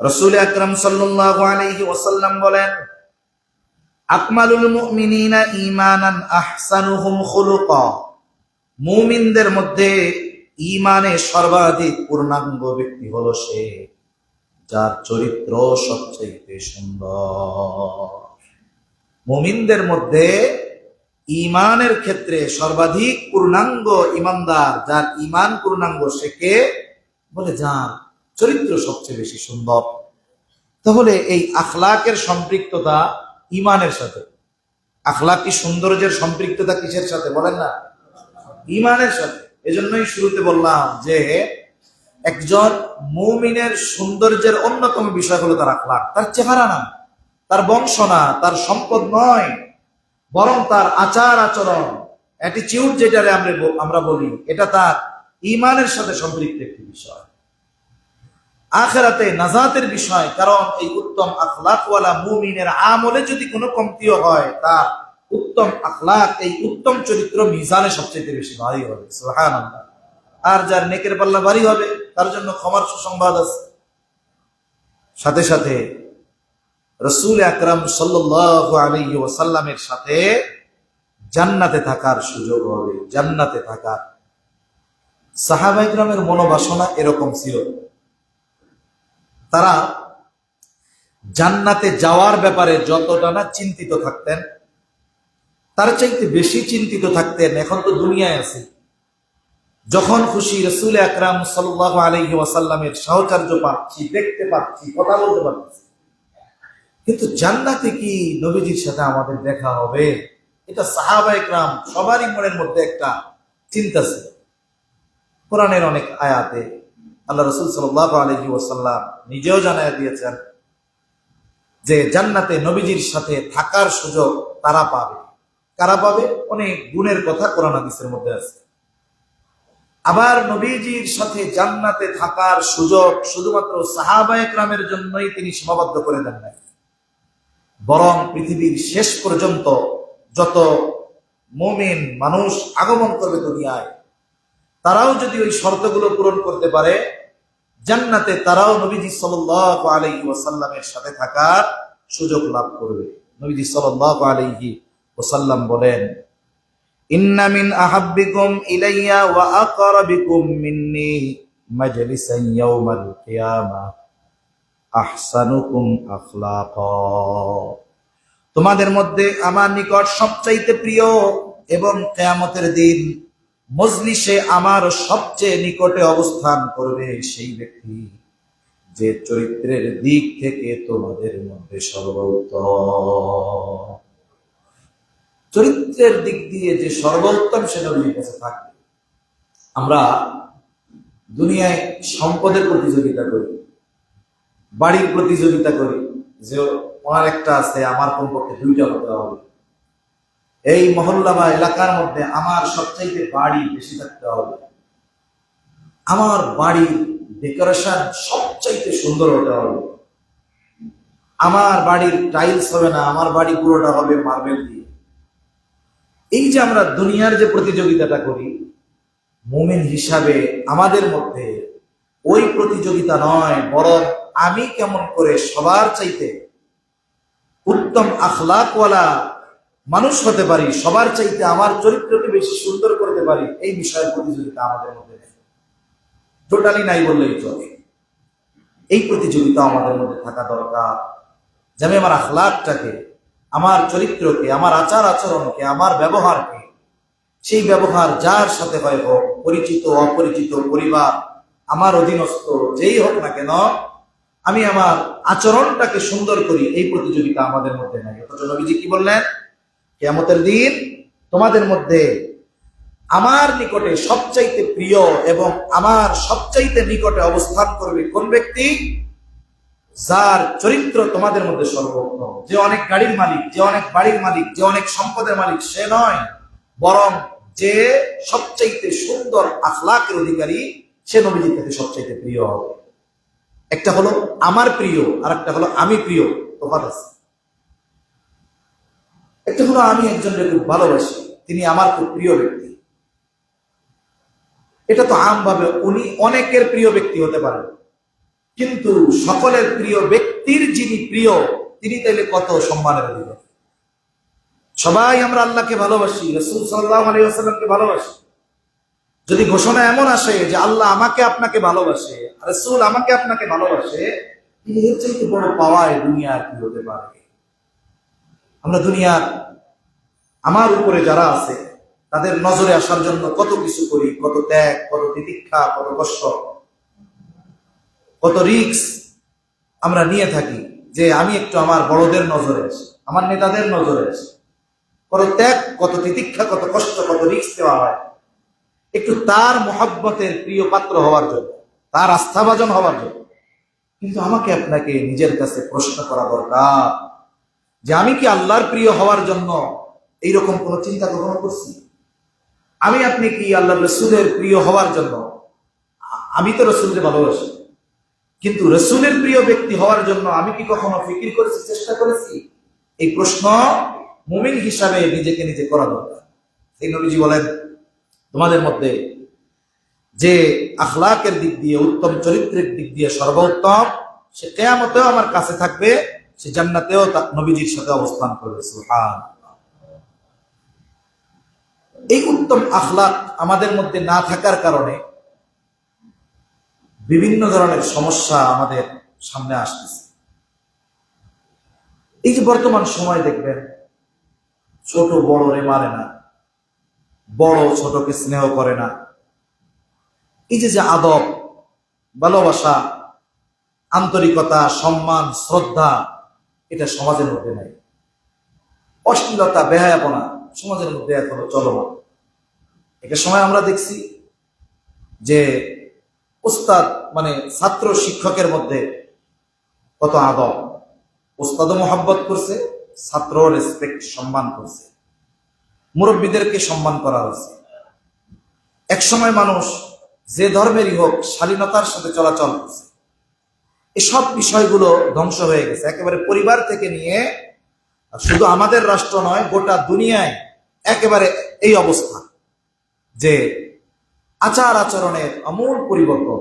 রাসূল আকরাম সাল্লাল্লাহু আলাইহি ওয়াসাল্লাম বলেন, আকমালুল মুমিনিনা ঈমানান আহসানুহুম খুলুকা। মুমিনদের মধ্যে ঈমানে সর্বাধিক পূর্ণাঙ্গ ব্যক্তি হলো সে যার চরিত্র সবচেয়ে সুন্দর। মুমিনদের মধ্যে ঈমানের ক্ষেত্রে সর্বাধিক পূর্ণাঙ্গ ঈমানদার, যার ঈমান পূর্ণাঙ্গ, সে কে? বলে যার চরিত্র সবচেয়ে বেশি সুন্দর। তাহলে এই আখলাকের সম্পৃক্ততা ঈমানের সাথে। আখলাকি সৌন্দর্যের সম্পৃক্ততা কিসের সাথে বলেন না? ঈমানের সাথে। এজন্যই শুরুতে বললাম যে একজন মুমিনের সৌন্দর্যের অন্যতম বিষয় হলো তার আখলাক, তার চেহারা না, তার বংশ না, তার সম্পদ নয়, বরং তার আচার আচরণ, অ্যাটিটিউড যেটারে আমরা বলি, এটা তার ঈমানের সাথে সম্পৃক্ত একটি বিষয়, আখিরাতে নাজাতের বিষয়। কারণ এই উত্তম আখলাকওয়ালা মুমিনের আমলে যদি কোনো কমতিও হয়, তার উত্তম আখলাক, এই উত্তম চরিত্র মিজানে সবচেয়ে বেশি ভারী হবে। সুবহানাল্লাহ। আর যার নেকের পাল্লা ভারী হবে তার জন্য ক্ষমার সুসংবাদ আছে। সাথে সাথে রাসূল আকরাম সাল্লাল্লাহু আলাইহি ওয়াসাল্লামের সাথে জান্নাতে থাকার সুযোগ হবে। জান্নাতে থাকার সাহাবায়ে কেরামের মনোবাসনা এরকম ছিল, তারা জান্নাতে যাওয়ার ব্যাপারে যতটা না চিন্তিত থাকতেন, তার চাইতে বেশি চিন্তিত থাকতেন এখন তো দুনিয়ায় আছে, যখন খুশি রাসূল আকরাম সাল্লাল্লাহু আলাইহি ওয়াসাল্লামের সাহচর্য পাচ্ছি, দেখতে পাচ্ছি, কথা বলতে পারছি, কিন্তু জান্নাতে কি নবীজির সাথে আমাদের দেখা হবে? এটা সাহাবায়ে কেরাম সবারই মনের মধ্যে একটা চিন্তা ছিল। কোরআনের অনেক আয়াতে আল্লাহ রাসূল সাল্লাল্লাহু আলাইহি ওয়াসাল্লাম নিজেও জানায় দিয়েছেন যে জান্নাতে নবীজির সাথে থাকার সুযোগ তারা পাবে। কারা পাবে? অনেক গুণের কথা কোরআন হাদিসের মধ্যে আছে। আবার নবীজির সাথে জান্নাতে থাকার সুযোগ শুধুমাত্র সাহাবায়ে কেরামের জন্যই তিনি সীমাবদ্ধ করে দেন নাই, বরং পৃথিবীর শেষ পর্যন্ত যত মুমিন মানুষ আগমন করবে দুনিয়ায়, তারাও যদি ওই শর্তগুলো পূরণ করতে পারে, জান্নাতে তারাও নবীজি সাল্লাল্লাহু আলাইহি ওয়াসাল্লামের সাথে থাকার সুযোগ লাভ করবে। নবীজি সাল্লাল্লাহু আলাইহি ওয়াসাল্লাম বলেন, ইন্না মিন আহাব্বিকুম ইলাইয়া ওয়া আকরাবিকুম মিন্নি মাজলিসান ইয়াউমাল কিয়ামাহ আহসানুকুম আখলাকা। তোমাদের মধ্যে আমার নিকট সবচাইতে প্রিয় এবং কিয়ামতের দিন মজলিসে আমার সবচেয়ে নিকটে অবস্থান করবে সেই ব্যক্তি যে চরিত্রের দিক থেকে তোমাদের মধ্যে সর্বোত্তম। চরিত্রের দিক দিয়ে যে সর্বোত্তম সে নবীর কাছে থাকবে। আমরা দুনিয়ায় সম্পদের প্রতিযোগিতা করি, বাড়ির প্রতিযোগিতা করি, যে ওনার একটা আছে, আমার কমপক্ষে দুইটা হতে হবে, এই মহল্লা বা এলাকার মধ্যে আমার সবচাইতে বাড়ি বেশি থাকতে হবে, আমার বাড়ির ডেকোরেশন সবচাইতে সুন্দর হতে হবে, আমার বাড়ির টাইলস হবে না, আমার বাড়ি পুরোটা হবে মার্বেল দিয়ে। এই যে আমরা দুনিয়ার যে প্রতিযোগিতাটা করি, মুমিন হিসাবে আমাদের মধ্যে ওই প্রতিযোগিতা নয়, বরং আমি কেমন করে সবার চাইতে উত্তম আখলাকওয়ালা মানুষ হতে পারি, সবার চাইতে আমার চরিত্রকে বেশি সুন্দর করতে পারি, এই বিষয়ের প্রতিযোগিতা আমাদের মধ্যে নেই, টোটালি নাই বললেই চলে। এই প্রতিযোগিতা আমাদের মধ্যে থাকা দরকার, যে আমি আমার আখলাকটাকে, আমার চরিত্রকে, আমার আচার আচরণকে, আমার ব্যবহারকে, সেই ব্যবহার যার সাথে হয় হোক, পরিচিত অপরিচিত, পরিবার, আমার অধীনস্থ যেই হোক না কেন, আমি আমার আচরণটাকে সুন্দর করি, এই প্রতিযোগিতা আমাদের মধ্যে নাই। অথচ নবীজি কি বললেন? কিয়ামতের দিন তোমাদের মধ্যে আমার নিকটে সবচাইতে প্রিয় এবং আমার সবচাইতে নিকটে অবস্থান করবে কোন ব্যক্তি? যার চরিত্র তোমাদের মধ্যে সর্বোত্তম। যে অনেক গাড়ির মালিক, যে অনেক বাড়ির মালিক, যে অনেক সম্পদের মালিক সে নয়, বরং যে সবচাইতে সুন্দর আখলাকের অধিকারী, সে নবীজির কাছে সবচাইতে প্রিয় হবে। একটা হলো আমার প্রিয়, আর একটা হলো আমি প্রিয়, তফাৎ আছে। একটা হলো আমি একজনকে খুব ভালোবাসি, তিনি আমার খুব প্রিয় ব্যক্তি, এটা তো আমভাবে উনি অনেকের প্রিয় ব্যক্তি হতে পারেন, কিন্তু সকলের প্রিয় ব্যক্তির যিনি প্রিয় তিনি তাইলে কত সম্মানের অধিকারী। সবাই আমরা আল্লাহকে ভালোবাসি, রাসূল সাল্লাল্লাহু আলাইহি ওয়াসাল্লামকে ভালোবাসি। যদি ঘোষণা এমন আসে যে আল্লাহ আমাকে আপনাকে ভালোবাসে, রাসূল আমাকে আপনাকে ভালোবাসে, এর চাইতে বড় পাওয়ায় দুনিয়ার কি হতে পারে? আমরা দুনিয়ার আমার উপরে যারা আছে তাদের নজরে আসার জন্য কত কিছু করি, কত ত্যাগ, কত তিতিক্ষা, কত কষ্ট, কত রিস্ক আমরা নিয়ে থাকি যে আমি একটু আমার বড়দের নজরে আসি, আমার নেতাদের নজরে আসি। কত ত্যাগ, কত তিতিক্ষা, কত কষ্ট, কত রিস্ক দেওয়া হয় একটু তার মহব্বতের প্রিয় পাত্র হওয়ার জন্য, তার আস্থাভাজন হওয়ার জন্য। কিন্তু আমাকে আপনাকে নিজের কাছে প্রশ্ন করা দরকার যে আমি কি আল্লাহর প্রিয় হওয়ার জন্য এইরকম কোন চিন্তা কখনো করছি? আমি আপনি কি আল্লাহ রসুলের প্রিয় হওয়ার জন্য, আমি তো রসুলকে ভালোবাসি, কিন্তু রসুলের প্রিয় ব্যক্তি হওয়ার জন্য আমি কি কখনো ফিকির করেছি, চেষ্টা করেছি? এই প্রশ্ন মুমিন হিসাবে নিজেকে নিজে করা দরকার। এই নবীজি বলেন, তোমাদের মধ্যে যে আখলাকের দিক দিয়ে, উত্তম চরিত্রের দিক দিয়ে সর্বোত্তম, সে কিয়ামতেও আমার কাছে থাকবে, সে জান্নাতেও নবীজির সাথে অবস্থান করবে। সুবহানাল্লাহ। এই উত্তম আখলাক আমাদের মধ্যে না থাকার কারণে বিভিন্ন ধরনের সমস্যা আমাদের সামনে আসতেছে। এই যে বর্তমান সময় দেখবেন, ছোট বড়রে মারে না, বড় ছোটকে স্নেহ করে না। এই যে আদব, ভালোবাসা, আন্তরিকতা, সম্মান, শ্রদ্ধা, এটা সমাজের মধ্যে নাই। অশ্লীলতা, বেহায়াপনা সমাজের মধ্যে এখনো চলমান। একটা সময় আমরা দেখছি যে উস্তাদ মানে ছাত্র শিক্ষকের মধ্যে কত আদব, উস্তাদও মোহাব্বত করছে, ছাত্র রেসপেক্ট, সম্মান করছে, মুরব্বীদেরকে সম্মান করা হয়েছে। এক সময় মানুষ যে ধর্মেরই হোক শালীনতার সাথে চলাচল করছে। এসব বিষয়গুলো ধ্বংস হয়ে গেছে একেবারে পরিবার থেকে নিয়ে, শুধু আমাদের রাষ্ট্র নয়, গোটা দুনিয়ায় একেবারে এই অবস্থা যে আচার আচরণের আমূল পরিবর্তন।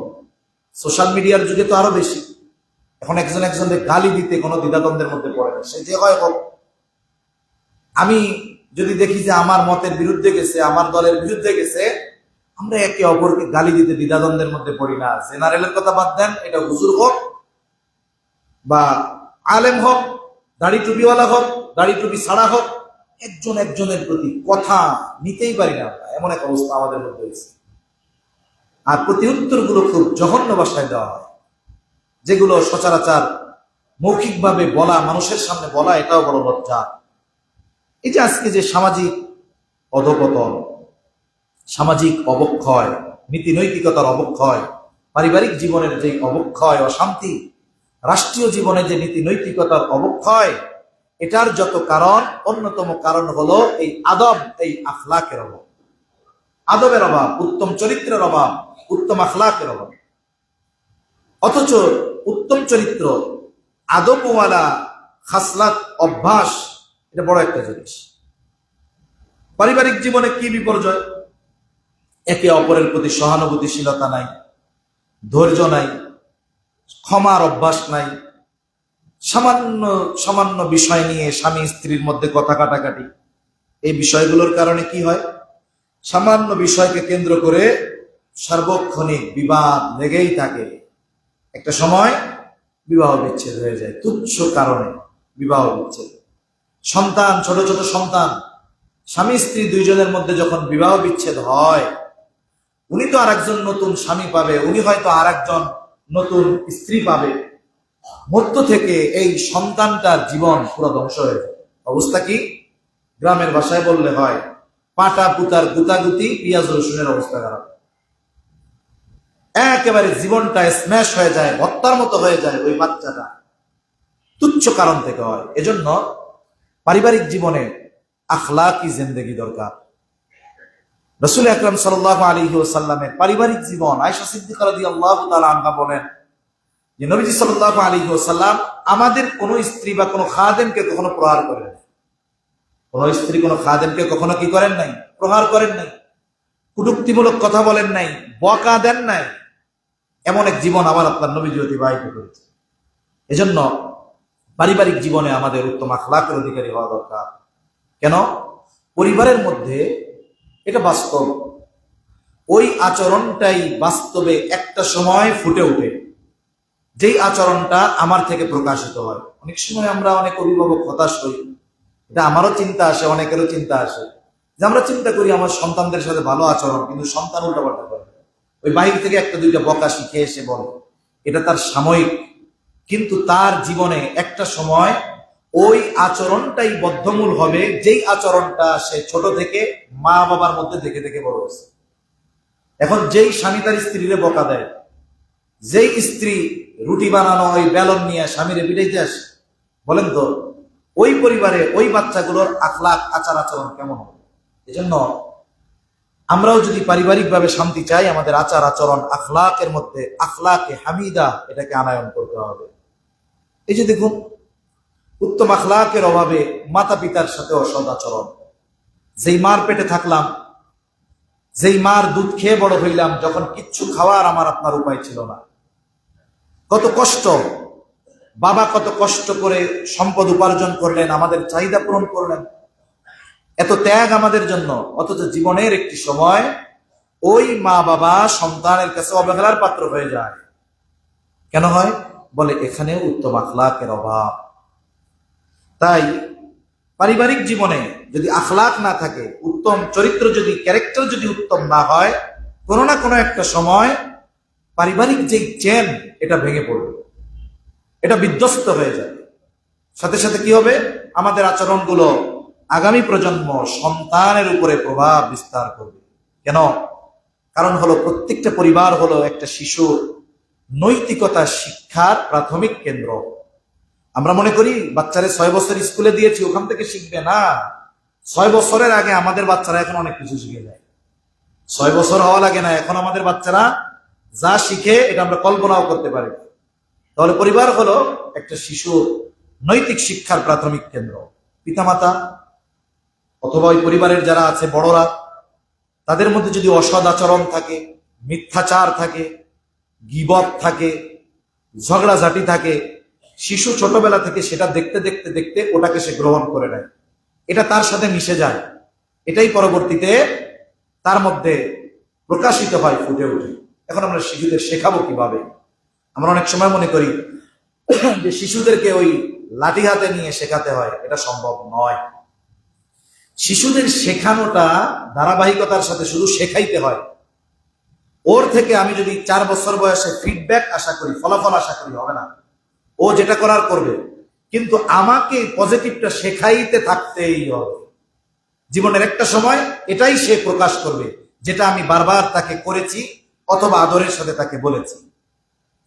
সোশ্যাল মিডিয়ার যুগে তো আরো বেশি। এখন একজনকে গালি দিতে কোনো দ্বিধাদ্বন্দ্বের মধ্যে পড়ে না, সে যে হয় হোক। আমি যদি দেখি যে আমার মতের বিরুদ্ধে গেছে, আমার দলের বিরুদ্ধে গেছে, আমরা একে অপরকে গালি দিতে দ্বিধাদ্বন্দ্বের মধ্যে পড়ি না। জেনারেলের কথা বাদ দেন, এটা হুজুর হোক বা আলেম হোক, দাড়ি টুপিওয়ালা হোক, দাড়ি টুপি ছাড়া হোক, একজনের প্রতি কথা নিতেই পারি না আমরা। এমন এক অবস্থা আমাদের মধ্যে হয়েছে। আর প্রতি উত্তরগুলো খুব জঘন্য ভাষায় দেওয়া হয়, যেগুলো সচরাচর মৌখিকভাবে বলা, মানুষের সামনে বলা, এটাও বড় লজ্জা। এই যে আজকে যে সামাজিক অধপতন, সামাজিক অবক্ষয়, নীতি নৈতিকতার অবক্ষয়, পারিবারিক জীবনের যে অবক্ষয়, অশান্তি, রাষ্ট্রীয় জীবনে যে নীতি নৈতিকতার অবক্ষয়, এটার যত কারণ, অন্যতম কারণ হলো এই আদব, এই আখলাকের অভাব। আদবের অভাব, উত্তম চরিত্রের অভাব, উত্তম আখলাকের অভাব। অথচ উত্তম চরিত্র, আদবওয়ালা খাসলাত, অভ্যাস, এটা বড় একটা জিনিস। পারিবারিক জীবনে কি বিপর্যয়! একে অপরের প্রতি সহানুভূতিশীলতা নাই, ধৈর্য নাই, ক্ষমার অভ্যাস নাই। সামান্য সামান্য বিষয় নিয়ে স্বামী স্ত্রীর মধ্যে কথা কাটাকাটি। এই বিষয়গুলোর কারণে কি হয়? সামান্য বিষয়কে কেন্দ্র করে সার্বক্ষণিক বিবাদ লেগেই থাকে। একটা সময় বিবাহ বিচ্ছেদ হয়ে যায়, তুচ্ছ কারণে বিবাহ বিচ্ছেদ। সন্তান, ছোট ছোট সন্তান, স্বামী স্ত্রী দুইজনের মধ্যে যখন বিবাহ বিচ্ছেদ হয়, উনি তো আরেকজন নতুন স্বামী পাবে, উনি হয়তো আরেকজন নতুন স্ত্রী পাবে। মধ্য থেকে এই সন্তানটার জীবন পুরো ধ্বংস হয়ে যায়। অবস্থা কি? গ্রামের ভাষায় বললে হয়, পাটা পুতার গুতাগুতি, পেঁয়াজ রসুনের অবস্থা খারাপ। একেবারে জীবনটা স্ম্যাশ হয়ে যায়, হত্যার মতো হয়ে যায় ওই বাচ্চাটা, তুচ্ছ কারণ থেকে হয়। এজন্য পারিবারিক জীবনে আখলাকি জিন্দেগি দরকার। রাসূল আকরাম সাল্লাল্লাহু আলাইহি ওয়াসাল্লামের পারিবারিক জীবন, আয়েশা সিদ্দিকা রাদিয়াল্লাহু তাআলা আনহা বলেন যে নবীজি সাল্লাল্লাহু আলাইহি ওয়াসাল্লাম আমাদের কোন স্ত্রী বা কোন খাদেমকে কখনো প্রহার করেন নাই। কোন স্ত্রী কোন খাদেমকে কখনো কি করেন নাই? প্রহার করেন নাই। কটূক্তিমূলক কথা বলেন নাই, বকা দেন নাই, এমন এক জীবন আমার আপনার নবীজি অতিবাহিত করেছে। এজন্য পারিবারিক জীবনে আমাদের উত্তম আখলাকের অধিকারী হওয়া দরকার। কেন? পরিবারের মধ্যে এটা বাস্তব, ওই আচরণটাই বাস্তবে একটা সময় ফুটে ওঠে, যেই আচরণটা আমার থেকে প্রকাশিত হয়। অনেক সময় আমরা অনেক অভিভাবক হতাশ হই, এটা আমারও চিন্তা আসে, অনেকেরও চিন্তা আসে, যে আমরা চিন্তা করি আমার সন্তানদের সাথে ভালো আচরণ, কিন্তু সন্তান উল্টাপাল্টা করে, ওই বাহির থেকে একটা দুইটা বকা শিখে এসে বলে, এটা তার সাময়িক, কিন্তু তার জীবনে একটা সময় ওই আচরণটাই বদ্ধমূল হবে, যেই আচরণটা সে ছোট থেকে মা বাবার মধ্যে দেখে দেখে বড় হয়েছে। এখন যেই স্বামী তার স্ত্রীরে বকা দেয়, যেই স্ত্রী রুটি বানানো ওই বেলন নিয়ে স্বামীরে পিটাইতে আসে, বলেন তো ওই পরিবারে ওই বাচ্চাগুলোর আখলাক আচার আচরণ কেমন হবে? এজন্য আমরাও যদি পারিবারিকভাবে শান্তি চাই, আমাদের আচার আচরণ আখলাকের মধ্যে আখলাকে হামিদা এটাকে আনায়ন করতে হবে। এই যে দেখুন, উত্তম আখলাকের অভাবে মাতা পিতার সাথে অসৎ আচরণ। যেই মার পেটে থাকলাম, যেই মার দুধ খেয়ে বড় হইলাম, যখন কিচ্ছু খাওয়ার আমার আপনার উপায় ছিল না, কত কষ্ট, বাবা কত কষ্ট করে সম্পদ উপার্জন করলেন, আমাদের চাহিদা পূরণ করলেন, এত ত্যাগ আমাদের জন্য, অথচ জীবনের একটি সময় ওই মা বাবা সন্তানের কাছে অবহেলার পাত্র হয়ে যায়। কেন হয়? বলে এখানে উত্তম আখলাকের অভাব। তাই পারিবারিক জীবনে যদি আখলাক না থাকে, উত্তম চরিত্র যদি, ক্যারেক্টার যদি উত্তম না হয়, কোনো না কোনো একটা সময় পারিবারিক যে চেন এটা ভেঙে পড়বে, এটা বিধ্বস্ত হয়ে যাবে। সাথে সাথে কি হবে? আমাদের আচরণগুলো আগামী প্রজন্ম সন্তানের উপরে প্রভাব বিস্তার করবে। কেন? কারণ হলো প্রত্যেকটা পরিবার হলো একটা শিশুর নৈতিকতা শিক্ষার প্রাথমিক কেন্দ্র। আমরা মনে করি বাচ্চারে 6 বছর স্কুলে দিয়েছি, ওখান থেকে শিখবে না। 6 বছরের আগে আমাদের বাচ্চারা এখন অনেক কিছু শিখে যায়। 6 বছর হওয়া লাগে না, এখন আমাদের বাচ্চারা যা শিখে এটা আমরা কল্পনাও করতে পারি। তাহলে পরিবার হলো একটা শিশুর নৈতিক শিক্ষার প্রাথমিক কেন্দ্র। পিতামাতা অথবা ওই পরিবারের যারা আছে বড়রা, তাদের মধ্যে যদি অসৎ আচরণ থাকে, মিথ্যাচার থাকে, গীবত থাকে, ঝগড়াঝাটি থাকে, শিশু ছোটবেলা থেকে সেটা দেখতে দেখতে দেখতে ওটাকে সে গ্রহণ করে নেয়, এটা তার সাথে মিশে যায়, এটাই পরবর্তীতে তার মধ্যে প্রকাশিত হয়, ফুটে ওঠে। এখন আমরা শিশুদের শেখাবো কিভাবে? আমরা অনেক সময় মনে করি যে শিশুদেরকে ওই লাঠি হাতে নিয়ে শেখাতে হয়, এটা সম্ভব নয়। শিশুদের শেখানোটা ধারাবাহিকতার সাথে শুধু শেখাইতে হয়। ওর থেকে আমি যদি 4 বছর বয়সে ফিডব্যাক আশা করি, ফলাফল আশা করি, হবে না। ও যেটা করার করবে, কিন্তু আমাকে পজিটিভটা শেখাইতে থাকতেই হবে। জীবনের একটা সময় এটাই সে প্রকাশ করবে, যেটা আমি বারবার তাকে করেছি অথবা আদরের সাথে তাকে বলেছি।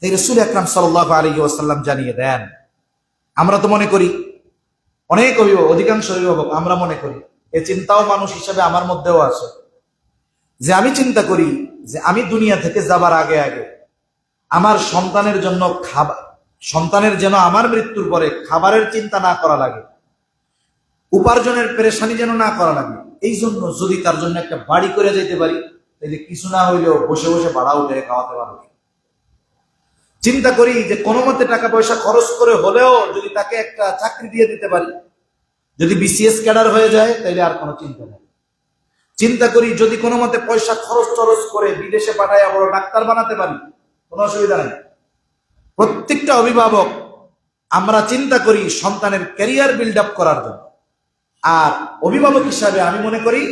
তাই রাসূল আকরাম সাল্লাল্লাহু আলাইহি ওয়াসাল্লাম জানিয়ে দেন। আমরা তো মনে করি, অনেক অভিভাবক, অধিকাংশ অভিভাবক আমরা মনে করি, এ চিন্তাও মানুষ হিসাবে আমার মধ্যেও আছে, যে আমি চিন্তা করি যে আমি দুনিয়া থেকে যাবার আগে আগে আমার সন্তানের জন্য খাবার, সন্তানের যেন আমার মৃত্যুর পরে খাবারের চিন্তা না করা লাগে, উপার্জনের পেরেশানি যেন না করা লাগে। এই জন্য যদি তার জন্য একটা বাড়ি করে যেতে পারি, তাহলে কিছু না হইলেও বসে বসে ভাড়া উঠে খাওয়াতে পারবে। চিন্তা করি যে কোনো মতে টাকা পয়সা খরচ করে হলেও যদি তাকে একটা চাকরি দিয়ে দিতে পারি, যদি বিসিএস ক্যাডার হয়ে যায় তাহলে আর কোনো চিন্তা নেই। চিন্তা করি যদি কোনো মতে পয়সা খরচ টরচ করে বিদেশে পাঠায় বড় ডাক্তার বানাতে পারি, কোনো অসুবিধা নেই। প্রত্যেকটা অভিভাবক আমরা চিন্তা করি সন্তানের ক্যারিয়ার বিল্ড আপ করার জন্য। আর অভিভাবক হিসাবে আমি মনে করি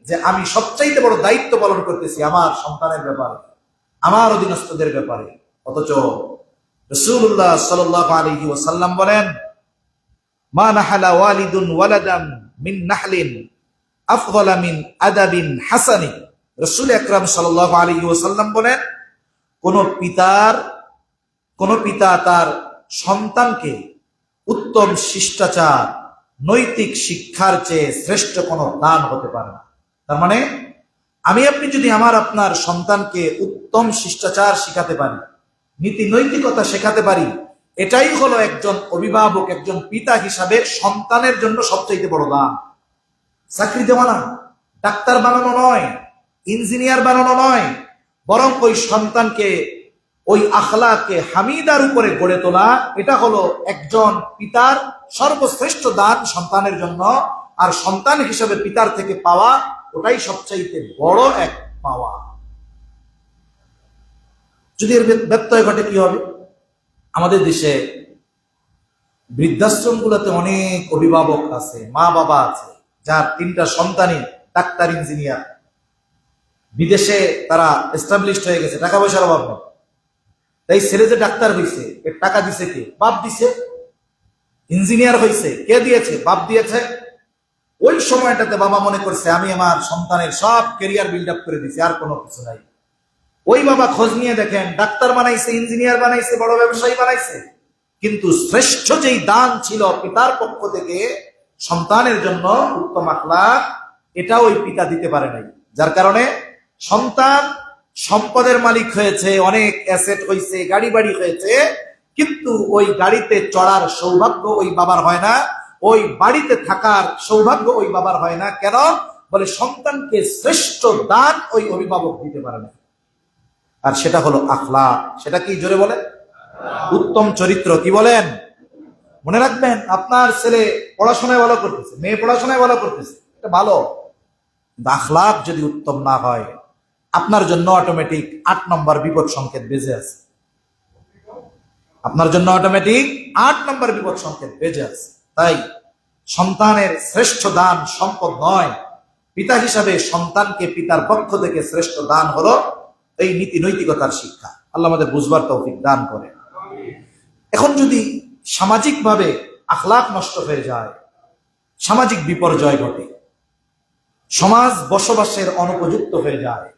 যে আমি সবচাইতে বড় দায়িত্ব পালন করতেছি আমার সন্তানের ব্যাপারে, আমার অধীনস্থদের ব্যাপারে। অথচ রাসূলুল্লাহ সাল্লাল্লাহু আলাইহি ওয়াসাল্লাম বলেন, মা নাহালা ওয়ালিদুন ওয়ালাদান মিন নাহলিন আফদালা মিন আদাবিন হাসানি। রাসূল আকরাম সাল্লাল্লাহু আলাইহি ওয়াসাল্লাম বলেন, কোন পিতা তার সন্তানকে উত্তম শিষ্টাচার, নৈতিক শিক্ষার চেয়ে শ্রেষ্ঠ কোনো দান হতে পারে না। তার মানে আমি আপনি যদি আমার আপনার সন্তানকে উত্তম শিষ্টাচার শিখাতে পারি, নীতি নৈতিকতা শেখাতে পারি, এটাই হলো একজন অভিভাবক, একজন পিতা হিসাবে সন্তানের জন্য সবচেয়ে বড় দান। চাকরি দেওয়া না, ডাক্তার বানানো নয়, ইঞ্জিনিয়ার বানানো নয়, বরং ওই সন্তানকে ওই আখলাকে হামিদার উপরে গড়ে তোলা, এটা হলো একজন পিতার সর্বশ্রেষ্ঠ দান সন্তানের জন্য। আর সন্তান হিসেবে পিতার থেকে পাওয়া, ওটাই সবচাইতে বড় এক পাওয়া। যদি এর ব্যত্যয় ঘটে কি হবে? আমাদের দেশে বৃদ্ধাশ্রমগুলোতে অনেক অভিভাবক আছে, মা বাবা আছে, যার 3টা সন্তানই ডাক্তার, ইঞ্জিনিয়ার, বিদেশে তারা এস্টাবলিশড হয়ে গেছে, টাকা পয়সার অভাব নেই। তাই ছেলে যে ডাক্তার হয়েছে, এর টাকা দিছে কে? বাপ দিছে। ইঞ্জিনিয়ার হয়েছে, কে দিয়েছে? বাপ দিয়েছে। ওই সময়টাতে বাবা মনে করছে আমি আমার সন্তানের সব ক্যারিয়ার বিল্ড আপ করে দিছি, আর কোনো কিছু নাই। ওই বাবা খোঁজ নিয়ে দেখেন, ডাক্তার বানাইছে, ইঞ্জিনিয়ার বানাইছে, বড় ব্যবসায়ী বানাইছে, কিন্তু শ্রেষ্ঠ যেই দান ছিল পিতার পক্ষ থেকে সন্তানের জন্য উত্তম আখলাক, এটা ওই পিতা দিতে পারে নাই। যার কারণে সন্তান সম্পদের মালিক হয়েছে, অনেক অ্যাসেট হয়েছে, গাড়ি বাড়ি হয়েছে, কিন্তু ওই গাড়িতে চড়ার সৌভাগ্য ওই বাবার হয় না, ওই বাড়িতে থাকার সৌভাগ্য ওই বাবার হয় না। কেন? বলে সন্তানকে শ্রেষ্ঠ দান ওই অভিভাবক দিতে পারে না। আর সেটা হলো আখলাক। সেটা কি? জোরে বলে। উত্তম চরিত্র। কি বলেন? মনে রাখবেন, আপনার ছেলে পড়াশোনায় ভালো করতেছে, মেয়ে পড়াশোনায় ভালো করতেছে, এটা ভালো, আখলাক যদি উত্তম না হয়, আপনার জন্য অটোমেটিক 8 নম্বর বিপদ সংকেত বেজে আছে। আপনার জন্য অটোমেটিক 8 নম্বর বিপদ সংকেত বেজে আছে। তাই সন্তানের শ্রেষ্ঠ দান সম্পদ নয়, পিতা হিসাবে সন্তানকে পিতার পক্ষ থেকে শ্রেষ্ঠ দান হলো এই নীতি নৈতিকতার শিক্ষা। আল্লাহ আমাদের বুঝবার তৌফিক দান করে। এখন যদি সামাজিকভাবে আখলাক নষ্ট হয়ে যায়, সামাজিক বিপর্যয় ঘটে, সমাজ বসবাসের অনুপযুক্ত হয়ে যায়,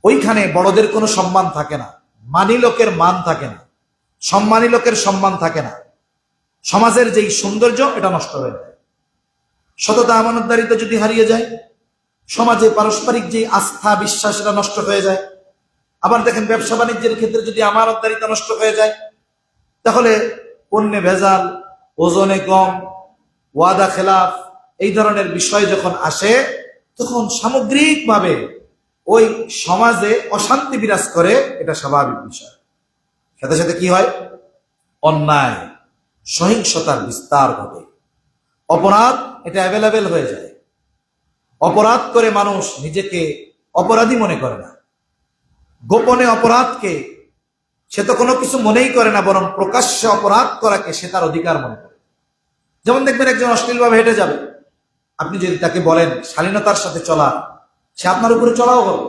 ওইখানে বড়দের কোনো সম্মান থাকে না, মানি লোকের মান থাকে না, সম্মানী লোকের সম্মান থাকে না, সমাজের যেই সৌন্দর্য এটা নষ্ট হয়ে যায়। সততা আমানতদারিতা যদি হারিয়ে যায়, সমাজে পারস্পরিক যে আস্থা বিশ্বাস এটা নষ্ট হয়ে যায়। আবার দেখেন, ব্যবসা বাণিজ্যের ক্ষেত্রে যদি আমানতদারিতা নষ্ট হয়ে যায়, তাহলে পণ্যে ভেজাল, ওজনে কম, ওয়াদা খেলাফ, এই ধরনের বিষয় যখন আসে, তখন সামগ্রিকভাবে ওই সমাজে অশান্তি বিরাজ করে, এটা স্বাভাবিক বিষয়। সাথে সাথে কি হয়? অন্যায়, সহিংসতার বিস্তার ঘটে, অপরাধ এটা অ্যাভেলেবেল হয়ে যায়। অপরাধ করে মানুষ নিজেকে অপরাধী মনে করে না, গোপনে অপরাধকে সে তো কোনো কিছু মনেই করে না, বরং প্রকাশ্যে অপরাধ করাকে সে তার অধিকার মনে করে। যেমন দেখবেন, একজন অশ্লীলভাবে হেঁটে যাবে, আপনি যদি তাকে বলেন শালীনতার সাথে চলা, সে আপনার উপরে চড়াও হবে।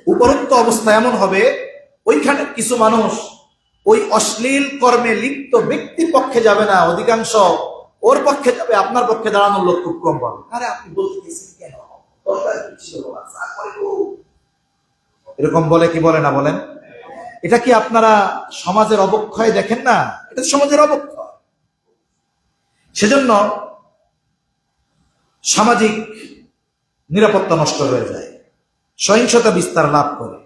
উপরোক্ত অবস্থা এমন হবে, ওইখানে কিছু মানুষ ওই অশ্লীল কর্মে লিপ্ত ব্যক্তির পক্ষে যাবে না, অধিকাংশ ওর পক্ষে যাবে, আপনার পক্ষে দাঁড়ানোর লোক খুব কম পাবে। আরে আপনি বলতেছেন কেন? এরকম বলে কি বলে না বলেন? এটা কি আপনারা সমাজের অবক্ষয় দেখেন না? এটা সমাজের অবক্ষয়। সেজন্য সামাজিক নিরাপত্তা নষ্ট হয়ে যায়, সহিংসতা বিস্তার লাভ করে,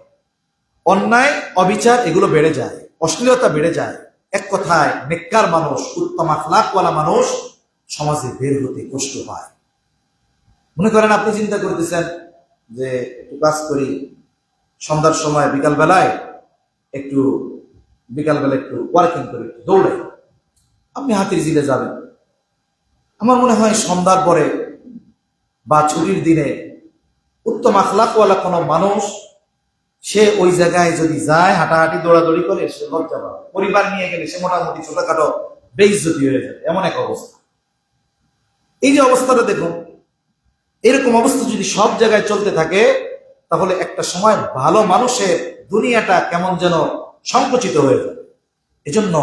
অন্যায় অবিচার এগুলো বেড়ে যায়, অশ্লীলতা বেড়ে যায়। এক কথায় নেককার মানুষ, উত্তম আখলাকওয়ালা মানুষ সমাজে বের হতে কষ্ট পায়। মনে করেন আপনি চিন্তা করতেছেন যে একটু কাজ করি, সন্ধ্যার সময় বিকালবেলায় একটু ওয়ার্কিং করি, একটু দৌড়াই, আপনি হাতির ঝিলে যাবেন। আমার মনে হয় সন্ধ্যার পরে বা ছুটির দিনে উত্তম আখলাকওয়ালা কোনো মানুষ সে ওই জায়গায় যদি যায়, হাঁটাহাঁটি দৌড়াদৌড়ি করে, সে লজ্জা পাবে। পরিবার নিয়ে গেলে সে মোটামুটি ছোটখাটো বেইজ্জতি হয়ে যাবে, এমন এক অবস্থা। এই যে অবস্থাটা দেখুন, এরকম অবস্থা যদি সব জায়গায় চলতে থাকে, তাহলে একটা সময় ভালো মানুষের দুনিয়াটা কেমন যেন সংকুচিত হয়ে যাবে। এজন্য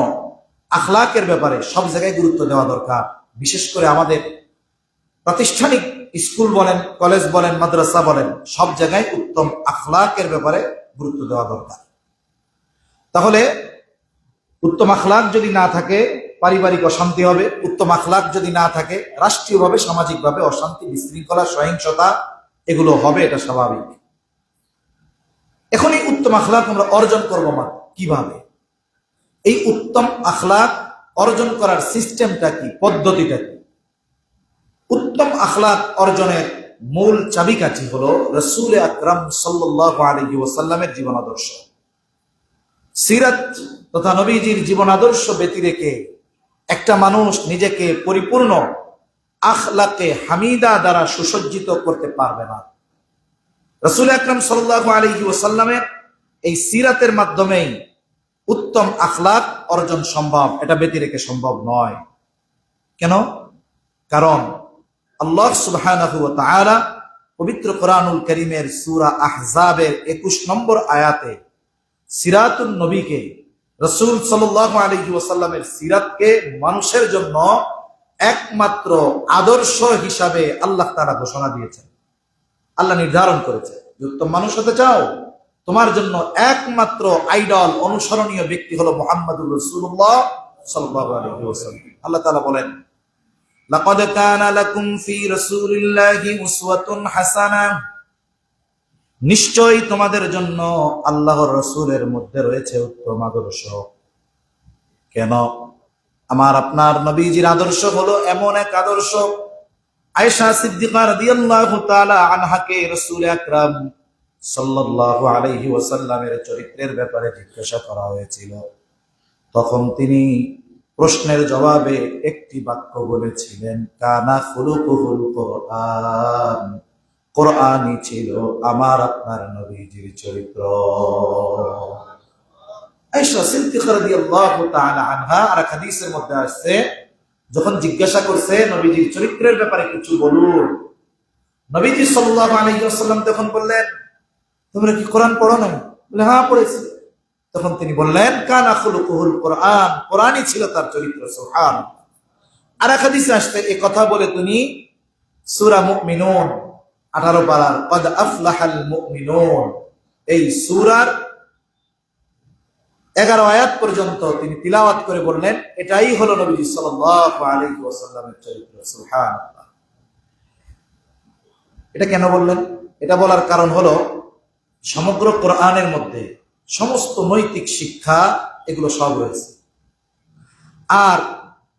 আখলাকের ব্যাপারে সব জায়গায় গুরুত্ব দেওয়া দরকার। বিশেষ করে আমাদের প্রাতিষ্ঠানিক স্কুল বলেন, কলেজ বলেন, মাদ্রাসা বলেন, সব জায়গায় উত্তম আখলাকের ব্যাপারে গুরুত্ব দেওয়া দরকার। তাহলে উত্তম আখলাক যদি না থাকে, পারিবারিক অশান্তি হবে। উত্তম আখলাক যদি না থাকে, রাষ্ট্রীয়ভাবে সামাজিকভাবে অশান্তি, বিশৃঙ্খলা, সহিংসতা এগুলো হবে, এটা স্বাভাবিক। এখন এই উত্তম আখলাক আমরা অর্জন করবো কিভাবে? এই উত্তম আখলাক অর্জন করার সিস্টেমটা কি, পদ্ধতিটা কি? উত্তম আখলাক অর্জনের মূল চাবিকাঠি হলো রাসূল আকরাম সাল্লাল্লাহু আলাইহি ওয়াসাল্লামের জীবন আদর্শ। সিরাত তথা নবীজির জীবন আদর্শ ব্যতি রেখে একটা মানুষ নিজেকে পরিপূর্ণ আখলাকে হামিদা দ্বারা সুসজ্জিত করতে পারবে না। রাসূল আকরাম সাল্লাল্লাহু আলাইহি ওয়াসাল্লামের এই সিরাতের মাধ্যমেই উত্তম আখলাক অর্জন সম্ভব, এটা ব্যতি রেখে সম্ভব নয়। কেন? কারণ আল্লাহ সুবহানাহু ওয়া তাআলা পবিত্র কোরআনুল কারীমের সূরা আহজাবের 21 নম্বর আয়াতে সিরাতুন নবীকে, রাসূল সাল্লাল্লাহু আলাইহি ওয়াসাল্লামের সিরাতকে মানুষের জন্য একমাত্র আদর্শ হিসাবে আল্লাহ তাআলা ঘোষণা দিয়েছেন। আল্লাহ নির্ধারণ করেছে যে উত্তম মানুষ হতে চাও, তোমার জন্য একমাত্র আইডল অনুসরণীয় ব্যক্তি হলো মুহাম্মদুর রাসূলুল্লাহ সাল্লাল্লাহু আলাইহি ওয়াসাল্লাম। আল্লাহ তাআলা বলেন, লাকাদ কানা লাকুম ফি রাসূলিল্লাহি উসওয়াতুন হাসানাহ, নিশ্চয়ই তোমাদের জন্য আল্লাহর রাসূলের মধ্যে রয়েছে উত্তম আদর্শ। কেন? আমার আপনার নবীজির আদর্শ হলো এমন এক আদর্শ, আয়েশা সিদ্দিকা রাদিয়াল্লাহু তাআলা আনহাকে রাসূল আকরাম সাল্লাল্লাহু আলাইহি ওয়াসাল্লামের চরিত্রের ব্যাপারে জিজ্ঞাসা করা হয়েছিল। তখন তিনি প্রশ্নের জবাবে একটি বাক্য বলেছিলেন, কানা খুলুকুহুল কোরআন, কোরআনই ছিল আমার আপনার নবীজির চরিত্র। আয়েশা সিদ্দিকা রাদিয়াল্লাহু তাআলা আনহা আর হাদিসের মধ্যে আসছে, যখন জিজ্ঞাসা করছে নবীজির চরিত্রের ব্যাপারে কিছু বলুন, নবীজি সাল্লাল্লাহু আলাইহি ওয়াসাল্লাম তখন বললেন, তোমরা কি কোরআন পড়ো না? বলে হ্যাঁ পড়েছি। তখন তিনি বললেন, কানা খুলুকুহুল কোরআন, কোরআনই ছিল তার চরিত্র। সুবহানাল্লাহ। আর এক হাদিসে আসছে এই কথা বলে তিনি সূরা মুমিনুন 18 পারার কদ আফলাহাল মুমিনুন এই সূরার 11 আয়াত পর্যন্ত তিনি তিলাওয়াত করে বললেন, এটাই হলো নবী সাল্লাল্লাহু আলাইহি ওয়াসাল্লামের চরিত্র। সুবহানাল্লাহ। এটা কেন বললেন? এটা বলার কারণ হলো সমগ্র কোরআনের মধ্যে সমস্ত নৈতিক শিক্ষা এগুলো সব রয়েছে। আর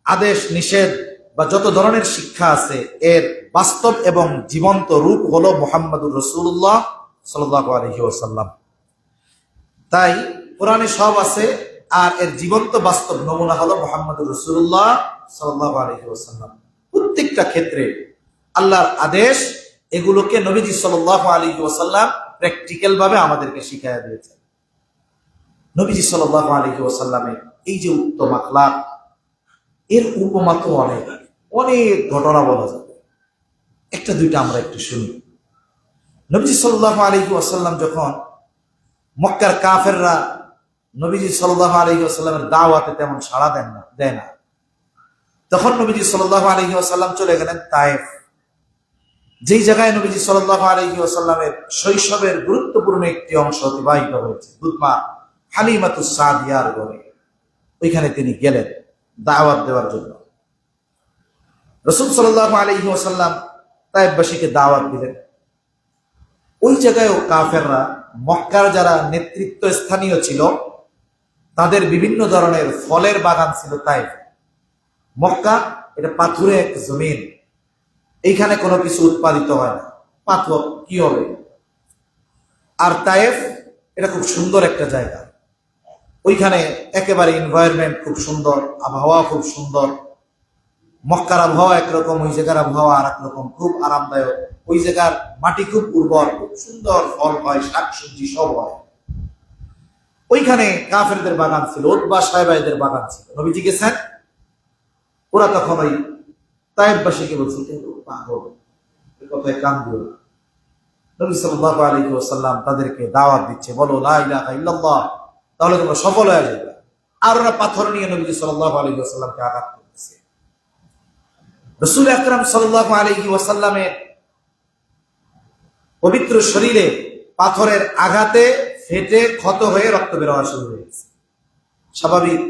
আদেশ নিষেধ বা যত ধরনের শিক্ষা আছে এর বাস্তব এবং জীবন্ত রূপ হলো মুহাম্মদুর রাসূলুল্লাহ সাল্লাল্লাহু আলাইহি ওয়াসাল্লাম। তাই কোরআনে সব আছে, আর এর জীবন্ত বাস্তব নমুনা হলো মুহাম্মদুর রাসূলুল্লাহ সাল্লাল্লাহু আলাইহি ওয়াসাল্লাম। প্রত্যেকটা ক্ষেত্রে আল্লাহর আদেশ এগুলোকে নবীজি সাল্লাল্লাহু আলাইহি ওয়াসাল্লাম প্র্যাকটিক্যাল ভাবে আমাদেরকে শিখাইয়া দিয়েছেন। নবীজি সাল্লাল্লাহু আলাইহি ওয়াসাল্লামের এই যে উত্তম আখলাক, এর উপমা তো অনেক অনেক ঘটনা বলা যাবে, একটা দুইটা আমরা একটু শুনি। নবীজি সাল্লাল্লাহু আলাইহি ওয়াসাল্লাম যখন মক্কার কাফেররা নবীজি সাল্লাল্লাহু আলাইহি ওয়াসাল্লামের দাওয়াতে তেমন সাড়া দেয় না, তখন নবীজি সাল্লাল্লাহু আলাইহি ওয়াসাল্লাম চলে গেলেন তায়েফ, যেই জায়গায় নবীজি সাল্লাল্লাহু আলাইহি ওয়াসাল্লামের শৈশবের গুরুত্বপূর্ণ একটি অংশ অতিবাহিত হয়েছে, দুধমা হালিমাতুস সাদিয়ার ঘরে। ওইখানে তিনি গেলেন দাওয়াত দেওয়ার জন্য। রাসূল সাল্লাল্লাহু আলাইহি ওয়াসাল্লাম তায়েফবাসীকে দাওয়াত দিলেন। ওই জায়গায়ও কাফেররা, মক্কার যারা নেতৃত্ব স্থানীয় ছিল, তাদের বিভিন্ন ধরনের ফলের বাগান ছিল তায়েফ। মক্কা এটা পাথুরে এক জমিন, এইখানে কোনো কিছু উৎপাদিত হয় না, পাথর কি হবে। আর তায়েফ এটা খুব সুন্দর একটা জায়গা, ওইখানে একেবারে এনভায়রনমেন্ট খুব সুন্দর, আবহাওয়া খুব সুন্দর। মক্কার আবহাওয়া একরকম, ওই জায়গার আবহাওয়া আর একরকম, খুব আরামদায়ক। ওই জায়গার মাটি খুব উর্বর, খুব সুন্দর ফল হয়, শাকসবজি সব হয়। ওইখানে কাফেরদের বাগান ছিল, উতবা সাহেবাইদের বাগান ছিল। নবীজি গেছেন, ওরা তখন ওই তায়েফবাসীকে বলছে, পাগল, কথায় কান দিও না। নবী সাল্লাল্লাহু আলাইহি ওয়াসাল্লাম তাদেরকে দাওয়াত দিচ্ছে, বলো লা ইলাহা ইল্লাল্লাহ, তাহলে তোমরা সফল হয়ে যাবে। আর ওরা পাথর নিয়ে নবী সাল্লাল্লাহু আলাইহি ওয়াসাল্লামকে আঘাত করতেছে। রাসূল আকরাম সাল্লাল্লাহু আলাইহি ওয়াসাল্লামের পবিত্র শরীরে পাথরের আঘাতে ফেটে ক্ষত হয়ে রক্ত বের হওয়া শুরু হয়েছে। স্বাভাবিক,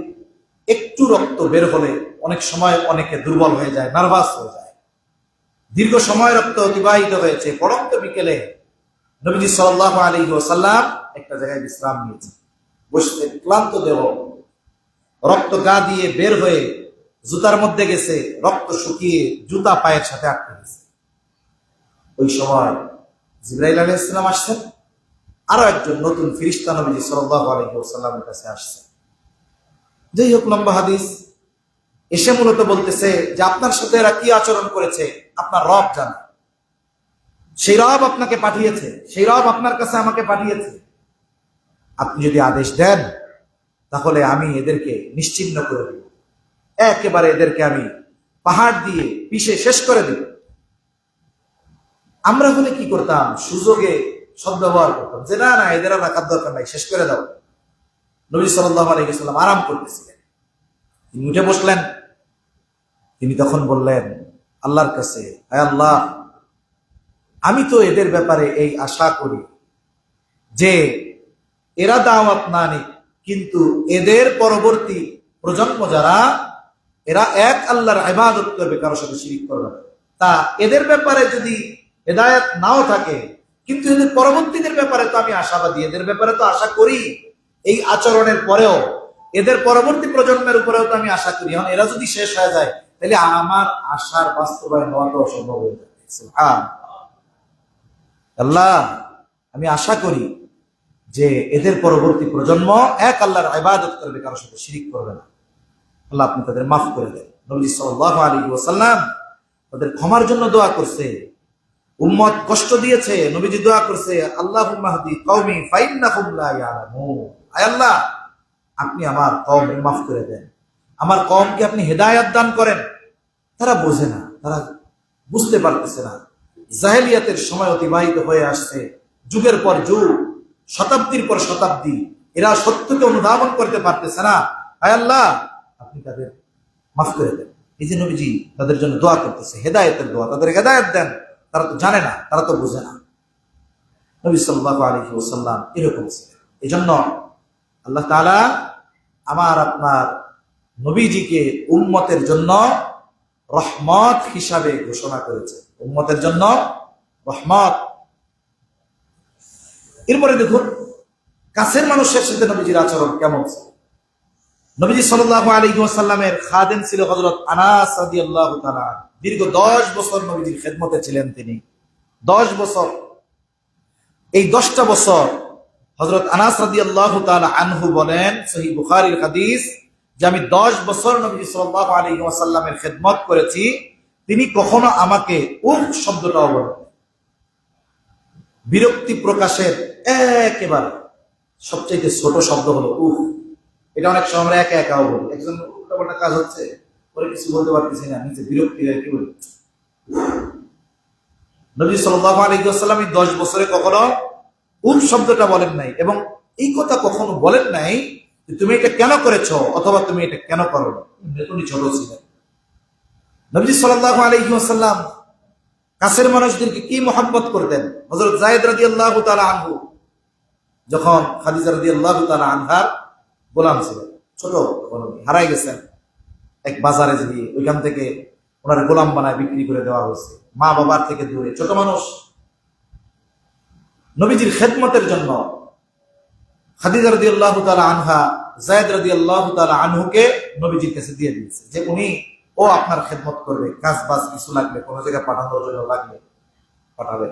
একটু রক্ত বের হলে অনেক সময় অনেকে দুর্বল হয়ে যায়, নার্ভাস হয়ে যায়। দীর্ঘ সময় রক্ত অতিবাহিত হয়েছে। পরন্ত বিকেলে নবীজি সাল্লাল্লাহু আলাইহি ওয়াসাল্লাম একটা জায়গায় বিশ্রাম নিয়েছে, বসতে ক্লান্ত দেহ, রক্ত গা দিয়ে বের হয়ে জুতার মধ্যে গেছে, রক্ত শুকিয়ে জুতা পায়ের সাথে আটকে গেছে। ওই সময় জিবরাইল আলাইহিস সালাম আসছেন, আরো একজন নতুন ফেরেশতা নবীজি সাল্লাল্লাহু আলাইহি ওয়াসাল্লামের কাছে আসছে। যাই হোক, লম্বা হাদিস। এসে মূলত বলতেছে যে আপনার সাথে এরা কি আচরণ করেছে আপনার রব জানে, সেই রব আপনাকে পাঠিয়েছে, সেই রব আপনার কাছে আমাকে পাঠিয়েছে। আপনি যদি আদেশ দেন তাহলে আমি এদেরকে নিশ্চিহ্ন করে দেব, একেবারে এদেরকে আমি পাহাড় দিয়ে পিষে শেষ করে দেব। আমরা হলে কি করতাম? সুযোগে সদ্ব্যবহার করতাম, যে না না এদের আর রাখার দরকার নাই, শেষ করে দাও। নবী সাল্লাল্লাহু আলাইহি ওয়াসাল্লাম আরাম করতেছিলেন, তিনি উঠে বসলেন। তিনি তখন বললেন আল্লাহর কাছে, আয় আল্লাহ, আমি তো এদের ব্যাপারে এই আশা করি যে এরা দাওয়াত না নিক, কিন্তু এদের পরবর্তী প্রজন্ম যারা, এরা এক আল্লাহর ইবাদত করবে, কারোর সাথে শিরিক করবে না। তা এদের ব্যাপারে যদি হেদায়েত নাও থাকে, কিন্তু এদের পরবর্তীদের ব্যাপারে তো আমি আশাবাদী, এদের ব্যাপারে তো আশা করি। এই আচরণের পরেও এদের পরবর্তী প্রজন্মের উপরেও তো আমি আশা করি। এখন এরা যদি শেষ হয়ে যায় তাহলে আমার আশার বাস্তবায়ন হওয়া তো অসম্ভব হয়ে যাবে। আল্লাহ, আমি আশা করি যে এদের পরবর্তী প্রজন্ম এক আল্লাহর ইবাদত করবে, কারোর সাথে শিরিক করবে না। আল্লাহ আপনি তাদের মাফ করে দেন। নবী সাল্লাল্লাহু আলাইহি ওয়াসাল্লাম তাদের ক্ষমার জন্য দোয়া করছে। উম্মত কষ্ট দিয়েছে, নবীজি দোয়া করছে, আল্লাহুম্মা হদি কওমি ফাইন্নাহুম লা ইয়ালামুন। আয় আল্লাহ, আপনি আমার কওমকে মাফ করে দেন, আমার কওমকে আপনি হেদায়েত দান করেন। তারা বোঝে না, তারা বুঝতে পারতেছে না। জাহেলিয়াতের সময় অতিবাহিত হয়ে আসছে, যুগের পর যুগ, শতাব্দীর পর শতাব্দী, এরা সত্যকে অনুধাবন করতে পারতেছে না। আয় আল্লাহ, আপনি তাদের মাফ করে দেন। এই যে নবীজি তাদের জন্য দোয়া করতেছে, হেদায়েতের দোয়া, তাদের হেদায়েত দেন। তারা তো জানে না, তারা তো বোঝে না। নবী সাল্লাল্লাহু আলাইহি ওয়াসাল্লাম এরকম ছিলেন। এই জন্য আল্লাহ তাআলা আমার আপনার নবীজিকে উম্মতের জন্য রহমত হিসাবে ঘোষণা করেছে, উম্মতের জন্য রহমত। এরপরে দেখুন কাছের মানুষের সাথে নবীজির আচরণ কেমন ছিল। নবীজি সাল্লাল্লাহু আলাইহি ওয়াসাল্লামের খাদেম ছিল হযরত আনাস রাদিয়াল্লাহু তাআলা। দীর্ঘ 10 বছর নবীজির খেদমতে ছিলেন তিনি, 10 বছর। এই 10টা বছর হযরত আনাস রাদিয়াল্লাহু তাআলা আনহু বলেন, সহিহ বুখারীর হাদিস, যে আমি 10 বছর নবী সাল্লাল্লাহু আলাইহি ওয়াসাল্লামের খেদমত করেছি, তিনি কখনো আমাকে উফ শব্দটাও বলেন। বিরক্তি প্রকাশের একেবারে সবচেয়ে ছোট শব্দ হলো উফ। এটা অনেক সময় আমরা একা একাও বলি, একজন উল্টাপাল্টা কাজ হচ্ছে, পরে কিছু বলতে পারতেছি না, নিজে বিরক্তি হয়ে কি বলি। নবী সাল্লাল্লাহু আলাইহি ওয়াসাল্লাম 10 বছরে কখনো উফ শব্দটা বলেন নাই, এবং এই কথা কখনো বলেন নাই যে তুমি এটা কেন করেছো অথবা তুমি এটা কেন করো। উনি ছোট ছিলেন। নবী সাল্লাল্লাহু আলাইহি ওয়াসাল্লাম কাছের মানুষদেরকে কি মহব্বত করতেন। হযরত যায়েদ রাদিয়াল্লাহু তাআলা আনহু যখন খাদিজা রাদিয়াল্লাহু তাআলা আনহার গোলাম ছিলেন, ছোট, হারাই গেছেন এক বাজারে গিয়ে, ওইখান থেকে ওনার গোলাম বানায় বিক্রি করে দেওয়া হয়েছে, মা বাবার থেকে দূরে, ছোট মানুষ। নবীজির খেদমতের জন্য খাদিজা রাদিয়াল্লাহু তাআলা আনহা যায়েদ রাদিয়াল্লাহু তাআলা আনহুকে নবীজির কাছে দিয়ে দিয়েছে, যে উনি ও আপনার খেদমত করবে, কাজ বাজ কিছু লাগলে, কোনো জায়গায় পাঠানোর জন্য লাগলে পাঠাবে।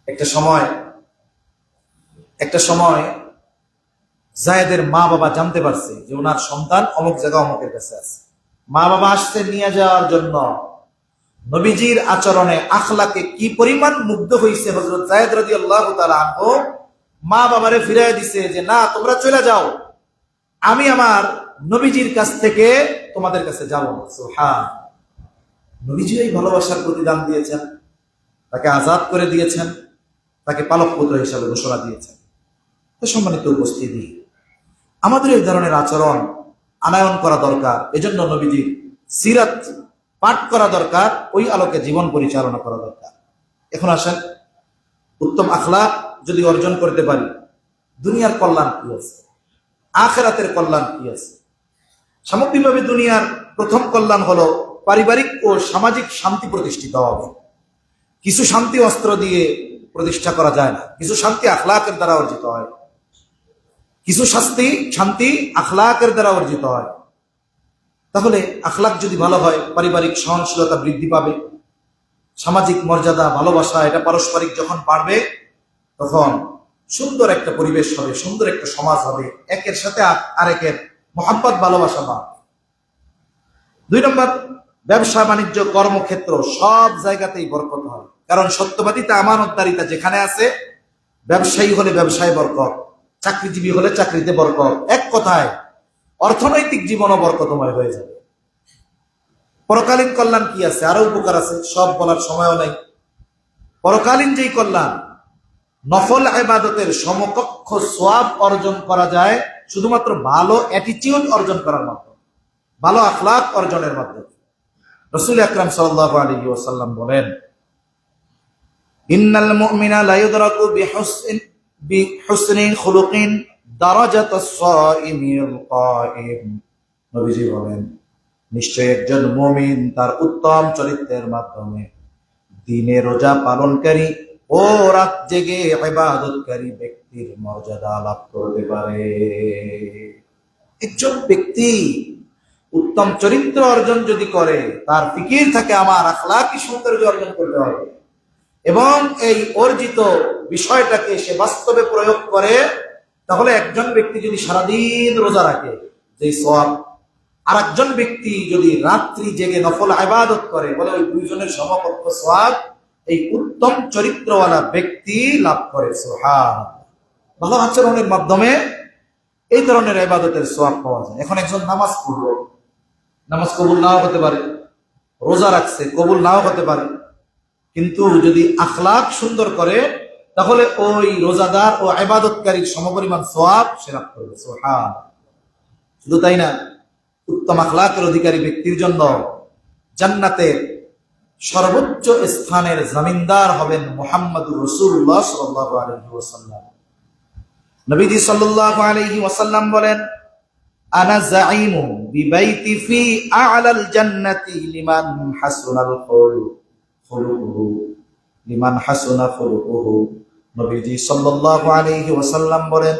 একটা সময় যায়েদের মা বাবা জানতে পারছে যে ওনার সন্তান অমুক জায়গা অমুকের কাছে আছে। মা বাবা আসছে নিয়ে যাওয়ার জন্য। নবীজির আচরণে, আখলাকে কি পরিমাণ মুগ্ধ হয়েছে হযরত যায়েদ রাদিয়াল্লাহু তাআলা আনহু, মা বাবারে ফিরাই দিছে যে না, তোমরা চলে যাও, আমি আমার নবীজির কাছ থেকে তোমাদের কাছে যাব। সুবহান। নবীজি এই ভালোবাসার প্রতিদান দিয়েছেন, তাকে আজাদ করে দিয়েছেন, তাকে পালক পুত্র হিসাবে ঘোষণা দিয়েছেন। তো সম্মানিত উপস্থিতি, আমাদের এই ধরনের আচরণ আনায়ন করা দরকার। এজন্য নবীজির সিরাত পাঠ করা দরকার, ওই আলোকে জীবন পরিচালনা করা দরকার। এখন আসেন, উত্তম আখলাক যদি অর্জন করতে পারি, দুনিয়ার কল্যাণ কি আছে, আখিরাতের কল্যাণ কি আছে। সামগ্রিকভাবে দুনিয়ার প্রথম কল্যাণ হলো পারিবারিক ও সামাজিক শান্তি প্রতিষ্ঠিত হবে। কিছু শান্তি অস্ত্র দিয়ে প্রতিষ্ঠা করা যায় না, কিছু শান্তি আখলাকের দ্বারা অর্জিত হয়, কিছু শান্তি আখলাকের দ্বারা অর্জিত হয়। তাহলে আখলাক যদি ভালো হয়, পারিবারিক সহনশীলতা বৃদ্ধি পাবে, সামাজিক মর্যাদা, ভালোবাসা, এটা পারস্পরিক যখন বাড়বে, তখন সুন্দর একটা পরিবেশ হবে, সুন্দর একটা সমাজ হবে, একের সাথে আরেকের মোহাব্বত, ভালোবাসা বাড়বে। 2 নম্বর, ব্যবসা বাণিজ্য, কর্মক্ষেত্র, সব জায়গাতেই বরকত হয়। কারণ সত্যবাদিতা, আমানতদারিতা যেখানে আছে, ব্যবসায়ী হলে ব্যবসায় বরকত, চাকরিজীবী হলে চাকরিতে বরকত। এক কথায় অর্থনৈতিক জীবনও বরকতময় হয়ে যাবে। পরকালীন কল্যাণ কি আছে, আরো উপকার আছে, সব বলার সময়ও নাই। পরকালীন যেই কল্যাণ, নফল ইবাদতের সমকক্ষ সওয়াব অর্জন করা যায় শুধুমাত্র ভালো অ্যাটিটিউড অর্জন করার মাধ্যমে, ভালো আখলাক অর্জনের মাধ্যমে। রাসূল আকরাম সাল্লাল্লাহু আলাইহি ওয়াসাল্লাম বলেন, ইন্নাল মুমিনা লা ইউদরাকু বিহুসনি খুলুকিন দারাজাতাস সাইমিল কাইম। নবীজি বলেন, নিশ্চয় একজন মুমিন তার উত্তম চরিত্রের মাধ্যমে দিনে রোজা পালনকারী ও রাত জেগে ইবাদতকারী ব্যক্তির মর্যাদা লাভ করতে পারে। একজন ব্যক্তি উত্তম চরিত্র অর্জন যদি করে, তার ফিকির থাকে আমার আখলাকি সৌন্দর্য অর্জন করতে হবে, এবং এই অর্জিত বিষয়টাকে সে বাস্তবে প্রয়োগ করে, তাহলে একজন ব্যক্তি যদি সারাদিন রোজা রাখে, যেই সওয়াব, আর একজন ব্যক্তি যদি রাত্রি জেগে নফল ইবাদত করে, বলে ওই দুইজনের সমকক্ষ সওয়াব এই উত্তম চরিত্রওয়ালা ব্যক্তি লাভ করে। সুবহানাল্লাহ। ভালো আচরণের মাধ্যমে এই ধরনের ইবাদতের সওয়াব পাওয়া যায়। এখন একজন নামাজ পড়লো, নামাজ কবুল নাও হতে পারে, রোজা রাখছে, কবুল নাও হতে পারে, কিন্তু যদি আখলাক সুন্দর করে, তাহলে ওই রোজাদার ও ইবাদতকারীর সমপরিমাণ সওয়াব সে লাভ করবে। সুবহানাল্লাহ। শুধু তাই না, উত্তম আখলাকের অধিকারী ব্যক্তির জন্য জান্নাতের সর্বোচ্চ স্থানের জমিনদার হবেন মুহাম্মদুর রাসূলুল্লাহ সাল্লাল্লাহু আলাইহি ওয়াসাল্লাম। নবীজি সাল্লাল্লাহু আলাইহি ওয়াসাল্লাম বলেন, আনা যাঈমু বিবাইতি ফি আ'লাল জান্নাতি লিমান হাসুনাল খুলুকুহু লিমান হাসুনা খুলুকুহু। নবীজি সাল্লাল্লাহু আলাইহি ওয়াসাল্লাম বলেন,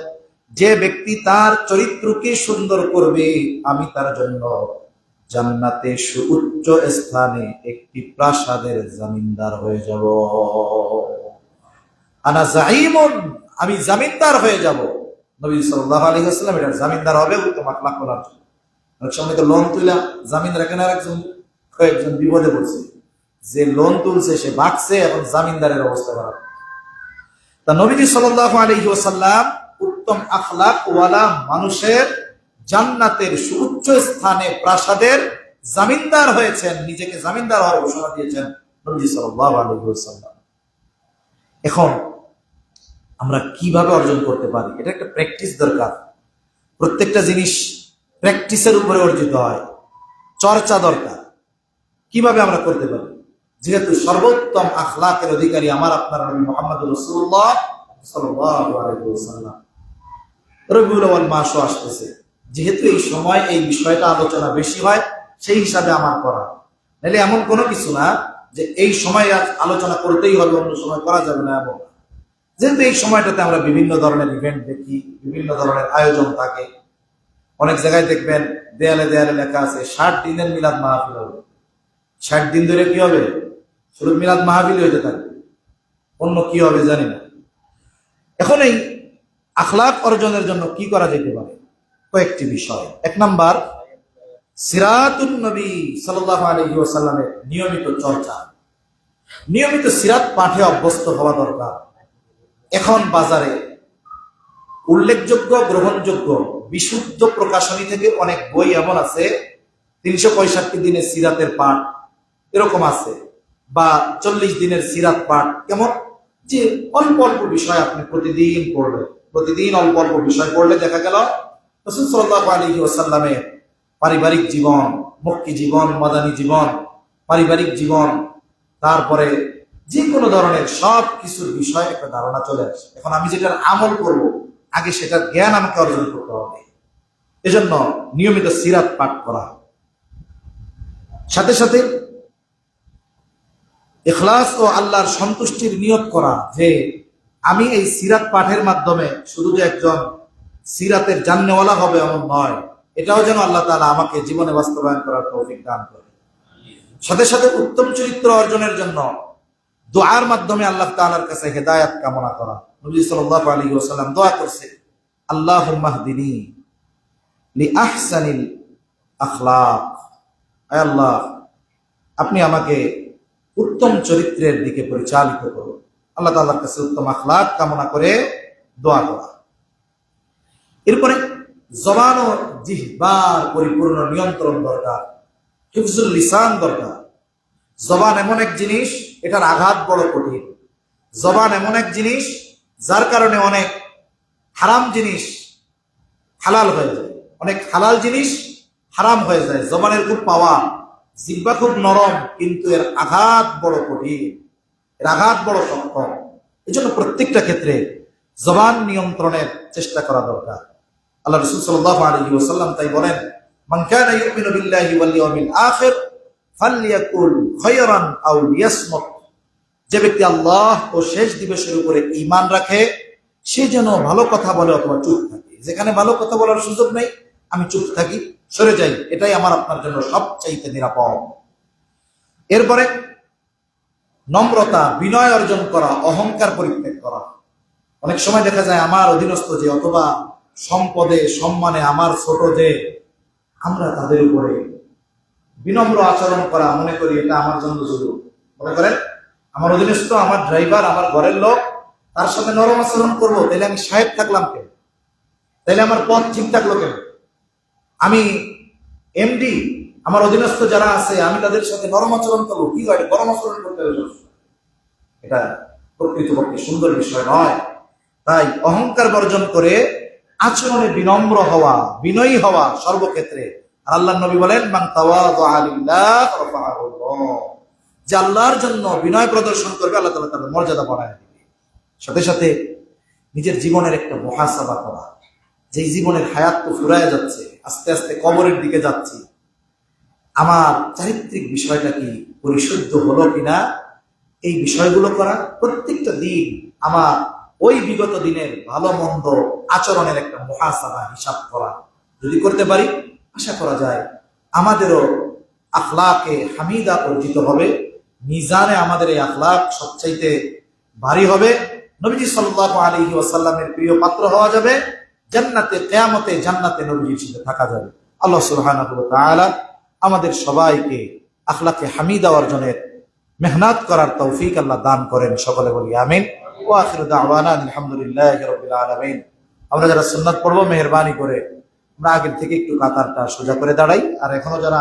যে ব্যক্তি তার চরিত্রকে সুন্দর করবে, আমি তার জন্য জান্নাতে সুউচ্চ স্থানে একটি প্রাসাদের জমিনদার হয়ে যাব। আনা যাঈমুন, আমি জমিনদার হয়ে যাব। নবী সাল্লাল্লাহু আলাইহি ওয়াসাল্লাম এটার জমিনদার হবে উত্তম আখলাক করার জন্য। অনেক সময় তো লোন তুইলা জামিন রাখেন, আর কয়েকজন বিপদে পড়ছে, যে লোন তুলছে সে ভাগছে, এখন জামিনদারের অবস্থা খারাপ। তা নবীজি সাল্লাল্লাহু আলাইহি ওয়াসাল্লাম উত্তম আখলাক ওয়ালা মানুষের জান্নাতের সুউচ্চ স্থানে প্রাসাদের জামিনদার হয়েছেন, নিজেকে জামিনদার হওয়ার ঘোষণা দিয়েছেন নবীজি সাল্লাল্লাহু আলাইহি ওয়াসাল্লাম। এখন আমরা কিভাবে অর্জন করতে পারি? এটা একটা প্র্যাকটিস দরকার। প্রত্যেকটা জিনিস প্র্যাকটিসের উপরে অর্জিত হয়, চর্চা দরকার। কিভাবে আমরা করতে পারি? যেহেতু সর্বোত্তম আখলাকের অধিকারী আমার আপনার নবী মুহাম্মদুর রাসূলুল্লাহ সাল্লাল্লাহু আলাইহি ওয়াসাল্লাম, রবিউল আউয়াল মাসও আসতেছে, যেহেতু এই সময় এই বিষয়টা আলোচনা বেশি হয়, সেই হিসাবে আমার করা। নাহলে এমন কোনো কিছু না যে এই সময় আলোচনা করতেই হবে, অন্য সময় করা যাবে না, এমন। যেহেতু এই সময়টাতে আমরা বিভিন্ন ধরনের ইভেন্ট দেখি, বিভিন্ন ধরনের আয়োজন থাকে। অনেক জায়গায় দেখবেন দেয়ালে দেয়ালে লেখা আছে 60 দিনের মিলাদ মাহফিল হবে। 60 দিন ধরে কি হবে? শুধু মিলাদ মাহফিল হইতে থাকবে, অন্য কি হবে জানি না। এখন এই আখলাক অর্জনের জন্য কি করা যেতে পারে? কয়েকটি বিষয়। 1 নাম্বার, সিরাতুন নবী সাল্লাল্লাহু আলাইহি ওয়াসাল্লামের নিয়মিত চর্চা, নিয়মিত সিরাত পাঠে অভ্যস্ত হওয়া দরকার। এখন বাজারে উল্লেখযোগ্য, গ্রহণযোগ্য, বিশুদ্ধ প্রকাশনী থেকে অনেক বই এমন আছে, 365 দিনের সিরাতের পাঠ এরকম আছে, বা 40 দিনের সিরাত পাঠ, কেমন যে অল্প অল্প বিষয় আপনি প্রতিদিন পড়বেন। প্রতিদিন অল্প অল্প বিষয় পড়লে দেখা গেল রাসূল সাল্লাল্লাহু আলাইহি ওয়াসাল্লামের পারিবারিক জীবন, মক্কি জীবন, মাদানী জীবন, পারিবারিক জীবন, তারপরে যে কোনো ধরনের সব কিছুর বিষয়ে একটা ধারণা চলে আসে। এখন আমি যেটার আমল করব, আগে সেটার জ্ঞান আমাকে অর্জন করতে হবে। এজন্য নিয়মিত সিরাত পাঠ করা, সাথে সাথে ইখলাস ও আল্লাহর সন্তুষ্টির নিয়ত করা, যে আমি এই সিরাত পাঠের মাধ্যমে শুধু যে একজন সিরাতের জাননেওয়ালা হবে এমন নয়, এটাও যেন আল্লাহ তাআলা আমাকে জীবনে বাস্তবায়ন করার তৌফিক দান করে। সাথে সাথে উত্তম চরিত্র অর্জনের জন্য দোয়ার মাধ্যমে আল্লাহ তাআলার কাছে হেদায়েত কামনা করা। নবী সাল্লাল্লাহু আলাইহি ওয়াসাল্লাম দোয়া করছে, আল্লাহুম্মা হদিনি লি আহসানিল আখলাক। আয় আল্লাহ, আপনি আমাকে উত্তম চরিত্রের দিকে পরিচালিত করুন। আল্লাহ তাআলার কাছে উত্তম আখলাক কামনা করে দোয়া করা। এরপরে জবান ও জিহ্বার পরিপূর্ণ নিয়ন্ত্রণ দরকার, হিফজুল লিসান দরকার। জবান এমন এক জিনিস, এটার আঘাত বড় কঠিন। জবান এমন এক জিনিস যার কারণে অনেক হারাম জিনিস হালাল হয়ে যায়, অনেক হালাল জিনিস হারাম হয়ে যায়। জবানের খুব পাওয়া, জিহ্বা খুব নরম, কিন্তু এর আঘাত বড় কঠিন, এর আঘাত বড় শক্ত। এই জন্য প্রত্যেকটা ক্ষেত্রে জবান নিয়ন্ত্রণের চেষ্টা করা দরকার। আল্লাহ রাসূল সাল্লাল্লাহু আলাইহি ওয়াসাল্লাম তাই বলেন, মান কানা ইউমিনু বিল্লাহি ওয়াল ইয়াউমিল আখির ফালইয়াকুল খায়রান আও লিয়াসমুত। যে ব্যক্তি আল্লাহ ও শেষ দিবসের উপরে ঈমান রাখে সে যেন ভালো কথা বলে অথবা চুপ থাকে। যেখানে ভালো কথা বলার সুযোগ নেই আমি চুপ থাকি, সরে যাই, এটাই আমার আপনার জন্য সবচাইতে নিরাপদ। এরপরে নম্রতা, বিনয় অর্জন করা, অহংকার পরিত্যাগ করা। অনেক সময় দেখা যায় আমার অধীনস্থ যে অথবা সম্পদে সম্মানে আমার ছোট যে, আমরা তাদের উপরে বিনম্র আচরণ করা মনে করি এটা আমার জন্য জরুরি। মনে করেন আমার অধীনস্থ, আমার ড্রাইভার, আমার ঘরের লোক, তার সাথে নরম আচরণ করবো, তাহলে আমি সাহেব থাকলাম কেন? তাহলে আমার পথ ঠিক থাকলো কেন? আমি এমডি, আমার অধীনস্থ যারা আছে আমি তাদের সাথে নরম আচরণ করবো, কি হয়? গরম আচরণ করতে হবে, এটা প্রকৃতপক্ষে সুন্দর বিষয় নয়। তাই অহংকার বর্জন করে আচরণে বিনম্র হওয়া, বিনয়ী হওয়া সর্বক্ষেত্রে। আর আল্লাহর নবী বলেন, মান তাওয়াদা লিল্লাহ রাফাআহু আল্লাহ। যে আল্লাহর জন্য বিনয় প্রদর্শন করবে আল্লাহ তাআলা তার মর্যাদা বাড়ায় দিবে। সাথে সাথে নিজের জীবনের একটা মুহাসাবা করা, যে জীবনের হায়াত তো ফুরায় যাচ্ছে, আস্তে আস্তে কবরের দিকে যাচ্ছি, আমার চারিত্রিক বিষয়টা কি পরিশুদ্ধ হলো কিনা, এই বিষয়গুলো করা। প্রত্যেকটা দিন আমার ওই বিগত দিনের ভালো মন্দ আচরণের একটা মুহাসাবা, হিসাব করা যদি করতে পারি, আশা করা যায় আমাদেরও আখলাকে হামিদা অর্জিত হবে। মিজানে আমাদের এই আখলাক সবচাইতে ভারী হবে। নবীজি সাল্লাল্লাহু আলাইহি ওয়াসাল্লামের প্রিয় পাত্র হওয়া যাবে। জান্নাতে, কিয়ামতে জান্নাতে নবীজির সাথে থাকা যাবে। আল্লাহ সুবহানাহু ওয়া তাআলা আমাদের সবাইকে আখলাকে হামিদা অর্জনের মেহনত করার তৌফিক আল্লাহ দান করেন। সকলে বলি আমিন। ওয়া আখিরু দাওয়ানা আলহামদুলিল্লাহি রাব্বিল আলামিন। আমরা যারা সুন্নাত পড়বো মেহেরবানি করে আমরা আগের থেকে একটু কাতারটা সোজা করে দাঁড়াই, আর এখনো যারা